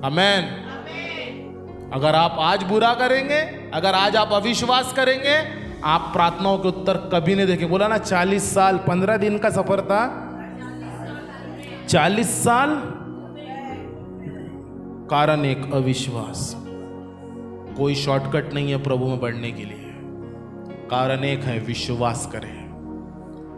आमेन। अगर आप आज बुरा करेंगे, अगर आज आप अविश्वास करेंगे, आप प्रार्थनाओं के उत्तर कभी नहीं देखेंगे। बोला ना, 40 साल 15 दिन का सफर था, 40 साल कारण एक अविश्वास। कोई शॉर्टकट नहीं है प्रभु में बढ़ने के लिए। कारण एक है, विश्वास करें।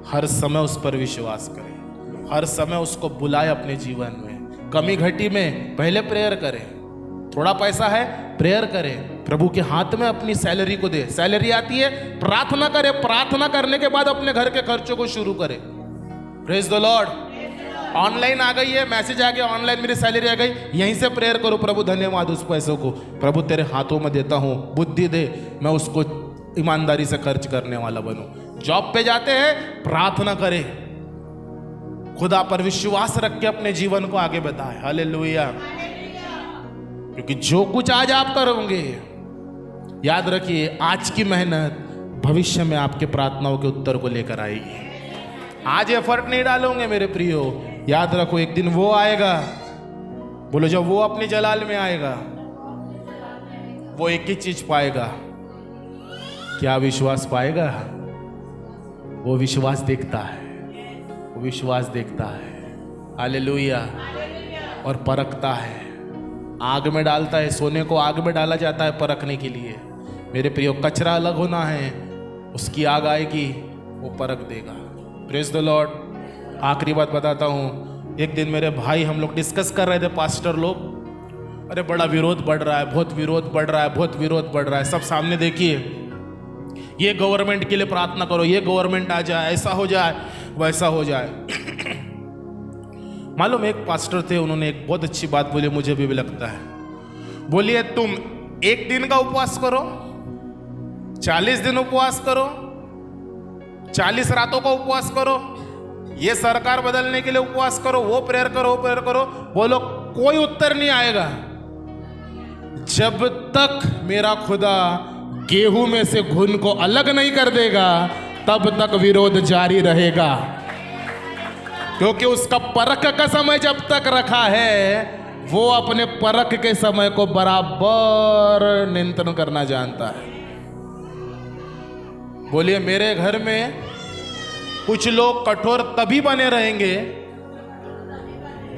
हर समय उस पर विश्वास करें, हर समय उसको बुलाए अपने जीवन में। कमी घटी में पहले प्रेयर करें। थोड़ा पैसा है, प्रेयर करें, प्रभु के हाथ में अपनी सैलरी को दे। सैलरी आती है, प्रार्थना करें, प्रार्थना करने के बाद अपने घर के खर्चों को शुरू करें। Praise the Lord. ऑनलाइन आ गई है, मैसेज आ गया, ऑनलाइन मेरी सैलरी आ गई, यहीं से प्रेयर करो, प्रभु धन्यवाद उस पैसों को, प्रभु तेरे हाथों में देता हूं, बुद्धि दे, मैं उसको ईमानदारी से खर्च करने वाला बनूं। जॉब पे जाते हैं, प्रार्थना करें, खुदा पर विश्वास रख के अपने जीवन को आगे बढ़ाएं। हालेलुया। क्योंकि जो कुछ आज आप करोगे, याद रखिए, आज की मेहनत भविष्य में आपके प्रार्थनाओं के उत्तर को लेकर आएगी। आज एफर्ट नहीं डालोगे मेरे प्रियो, याद रखो एक दिन वो आएगा। बोलो, जब वो अपनी जलाल में आएगा, वो एक ही चीज पाएगा। क्या विश्वास पाएगा? वो विश्वास देखता है, वो विश्वास देखता है। हालेलुया। और परखता है, आग में डालता है। सोने को आग में डाला जाता है परखने के लिए। मेरे प्रियो, कचरा अलग होना है, उसकी आग आएगी, वो परख देगा। Praise the Lord. आखिरी बात बताता हूँ। एक दिन मेरे भाई, हम लोग डिस्कस कर रहे थे, पास्टर लोग, अरे बड़ा विरोध बढ़ रहा है, बहुत विरोध बढ़ रहा है, बहुत विरोध बढ़ रहा है। सब सामने देखिए, ये गवर्नमेंट के लिए प्रार्थना करो, ये गवर्नमेंट आ जाए, ऐसा हो जाए, वैसा हो जाए। मालूम, एक पास्टर थे, उन्होंने एक बहुत अच्छी बात बोली, मुझे भी लगता है। बोलिए, तुम एक दिन का उपवास करो, 40 दिन उपवास करो, 40 रातों का उपवास करो, ये सरकार बदलने के लिए उपवास करो, वो प्रेयर करो, वो प्रेयर करो, बोलो कोई उत्तर नहीं आएगा जब तक मेरा खुदा गेहूं में से घुन को अलग नहीं कर देगा, तब तक विरोध जारी रहेगा। क्योंकि उसका परख का समय जब तक रखा है, वो अपने परख के समय को बराबर नियंत्रण करना जानता है। बोलिए, मेरे घर में कुछ लोग कठोर तभी बने रहेंगे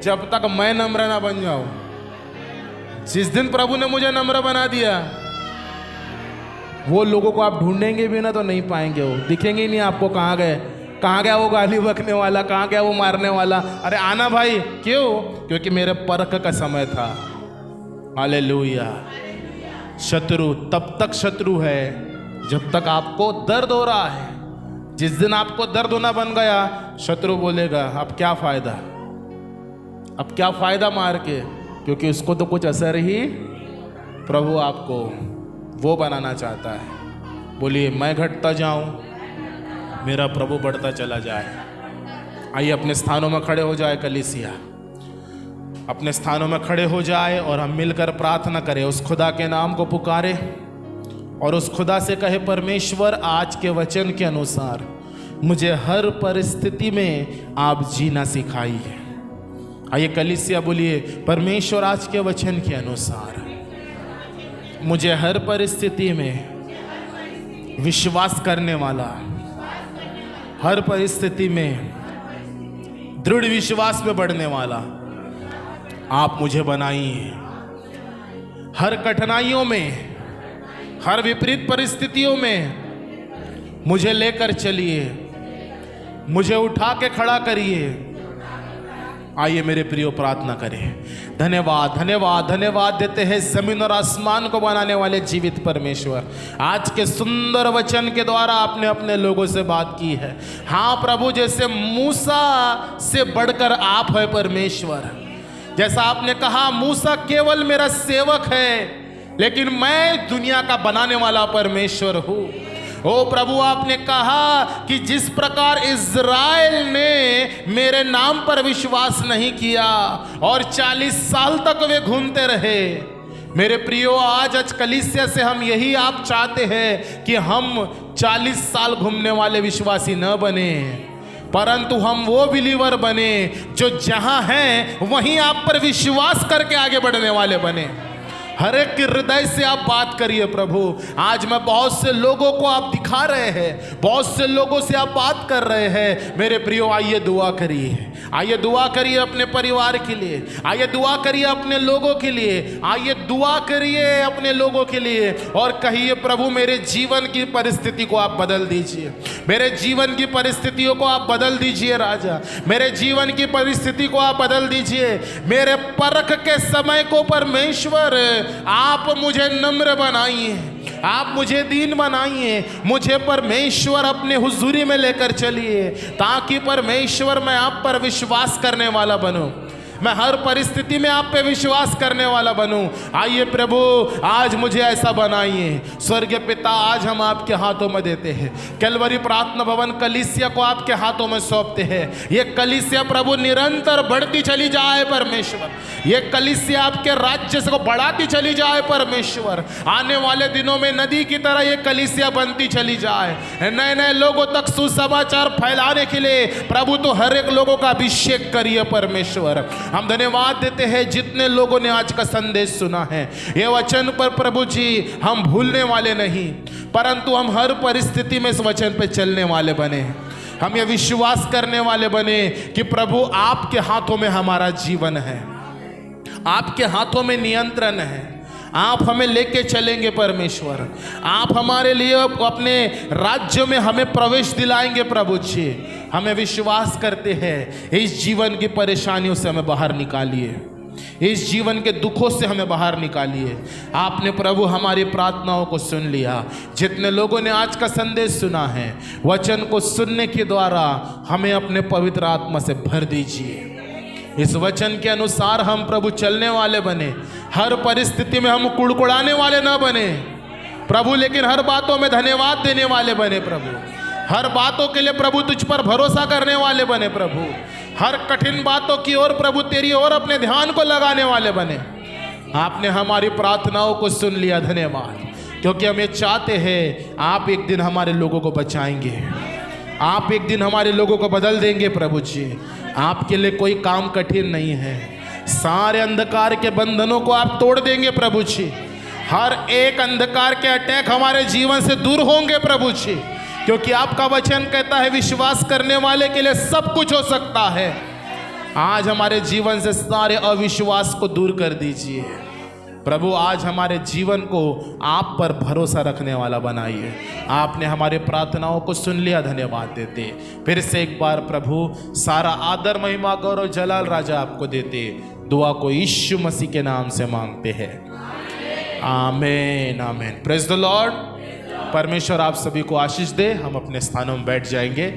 जब तक मैं नम्र ना बन जाऊं। जिस दिन प्रभु ने मुझे नम्र बना दिया, वो लोगों को आप ढूंढेंगे भी ना तो नहीं पाएंगे, वो दिखेंगे ही नहीं आपको। कहाँ गए, कहाँ गया वो गाली बकने वाला, कहाँ गया वो मारने वाला। अरे आना भाई, क्यों? क्योंकि मेरे परख का समय था। हालेलुया। शत्रु तब तक शत्रु है जब तक आपको दर्द हो रहा है। जिस दिन आपको दर्द होना बन गया, शत्रु बोलेगा अब क्या फायदा, अब क्या फायदा मार के, क्योंकि उसको तो कुछ असर ही। प्रभु आपको वो बनाना चाहता है। बोलिए, मैं घटता जाऊं, मेरा प्रभु बढ़ता चला जाए। आइए अपने स्थानों में खड़े हो जाए, कलीसिया अपने स्थानों में खड़े हो जाए और हम मिलकर प्रार्थना करें। उस खुदा के नाम को पुकारे और उस खुदा से कहे, परमेश्वर आज के वचन के अनुसार मुझे हर परिस्थिति में आप जीना सिखाइए। आइए कलीसिया बोलिए, परमेश्वर आज के वचन के अनुसार मुझे हर परिस्थिति में विश्वास करने वाला, हर परिस्थिति में दृढ़ विश्वास में बढ़ने वाला आप मुझे बनाइए। हर कठिनाइयों में, हर विपरीत परिस्थितियों में मुझे लेकर चलिए, मुझे उठा के खड़ा करिए। आइए मेरे प्रियो प्रार्थना करें। धन्यवाद धन्यवाद धन्यवाद देते हैं जमीन और आसमान को बनाने वाले जीवित परमेश्वर। आज के सुंदर वचन के द्वारा आपने अपने लोगों से बात की है। हाँ प्रभु, जैसे मूसा से बढ़कर आप है परमेश्वर। जैसा आपने कहा, मूसा केवल मेरा सेवक है, लेकिन मैं दुनिया का बनाने वाला परमेश्वर हूँ। ओ प्रभु, आपने कहा कि जिस प्रकार इज़राइल ने मेरे नाम पर विश्वास नहीं किया और 40 साल तक वे घूमते रहे, मेरे प्रियो आज कलीसिया से हम यही आप चाहते हैं कि हम 40 साल घूमने वाले विश्वासी न बने, परंतु हम वो बिलीवर बने जो जहां हैं वहीं आप पर विश्वास करके आगे बढ़ने वाले बने। हर एक के हृदय से आप बात करिए प्रभु। आज मैं बहुत से लोगों को आप दिखा रहे हैं, बहुत से लोगों से आप बात कर रहे हैं। मेरे प्रियो, आइए दुआ करिए, आइए दुआ करिए अपने परिवार के लिए, आइए दुआ करिए अपने लोगों के लिए, आइए दुआ करिए अपने लोगों के लिए और कहिए प्रभु मेरे जीवन की परिस्थिति को आप बदल दीजिए, मेरे जीवन की परिस्थितियों को आप बदल दीजिए राजा, मेरे जीवन की परिस्थिति को आप बदल दीजिए। मेरे परख के समय को परमेश्वर आप मुझे नम्र बनाइए, आप मुझे दीन बनाइए, मुझे परमेश्वर अपने हुजूरी में लेकर चलिए ताकि परमेश्वर मैं आप पर विश्वास करने वाला बनूं, मैं हर परिस्थिति में आप पे विश्वास करने वाला बनूं। आइए प्रभु आज मुझे ऐसा बनाइए। स्वर्गीय पिता आज हम आपके हाथों में देते हैं, कैलवरी प्रार्थना भवन कलीसिया को आपके हाथों में सौंपते हैं। ये कलीसिया प्रभु निरंतर बढ़ती चली जाए परमेश्वर, ये कलीसिया आपके राज्य को बढ़ाती चली जाए परमेश्वर। आने वाले दिनों में नदी की तरह ये कलीसिया बनती चली जाए, नए नए लोगों तक सुसमाचार फैलाने के लिए प्रभु तो हर एक लोगों का अभिषेक करिए परमेश्वर। हम धन्यवाद देते हैं जितने लोगों ने आज का संदेश सुना है, ये वचन पर प्रभु जी हम भूलने वाले नहीं, परंतु हम हर परिस्थिति में इस वचन पे चलने वाले बने, हम ये विश्वास करने वाले बने कि प्रभु आपके हाथों में हमारा जीवन है, आपके हाथों में नियंत्रण है, आप हमें लेके चलेंगे परमेश्वर, आप हमारे लिए अपने राज्य में हमें प्रवेश दिलाएंगे प्रभु जी। हमें विश्वास करते हैं इस जीवन की परेशानियों से हमें बाहर निकालिए, इस जीवन के दुखों से हमें बाहर निकालिए। आपने प्रभु हमारी प्रार्थनाओं को सुन लिया। जितने लोगों ने आज का संदेश सुना है, वचन को सुनने के द्वारा हमें अपने पवित्र आत्मा से भर दीजिए। इस वचन के अनुसार हम प्रभु चलने वाले बने, हर परिस्थिति में हम कुड़कुड़ाने वाले ना बने प्रभु, लेकिन हर बातों में धन्यवाद देने वाले बने प्रभु, हर बातों के लिए प्रभु तुझ पर भरोसा करने वाले बने प्रभु, हर कठिन बातों की ओर प्रभु तेरी ओर अपने ध्यान को लगाने वाले बने। आपने हमारी प्रार्थनाओं को सुन लिया, धन्यवाद, क्योंकि हम ये चाहते हैं आप एक दिन हमारे लोगों को बचाएंगे, आप एक दिन हमारे लोगों को बदल देंगे प्रभु जी। आपके लिए कोई काम कठिन नहीं है, सारे अंधकार के बंधनों को आप तोड़ देंगे प्रभु जी, हर एक अंधकार के अटैक हमारे जीवन से दूर होंगे प्रभु जी, क्योंकि आपका वचन कहता है विश्वास करने वाले के लिए सब कुछ हो सकता है। आज हमारे जीवन से सारे अविश्वास को दूर कर दीजिए प्रभु, आज हमारे जीवन को आप पर भरोसा रखने वाला बनाइए। आपने हमारे प्रार्थनाओं को सुन लिया, धन्यवाद देते। फिर से एक बार प्रभु सारा आदर महिमा गौरव जलाल राजा आपको देते। दुआ को यीशु मसीह के नाम से मांगते हैं, आमीन आमीन। Praise the Lord. परमेश्वर आप सभी को आशीष दे। हम अपने स्थानों में बैठ जाएंगे।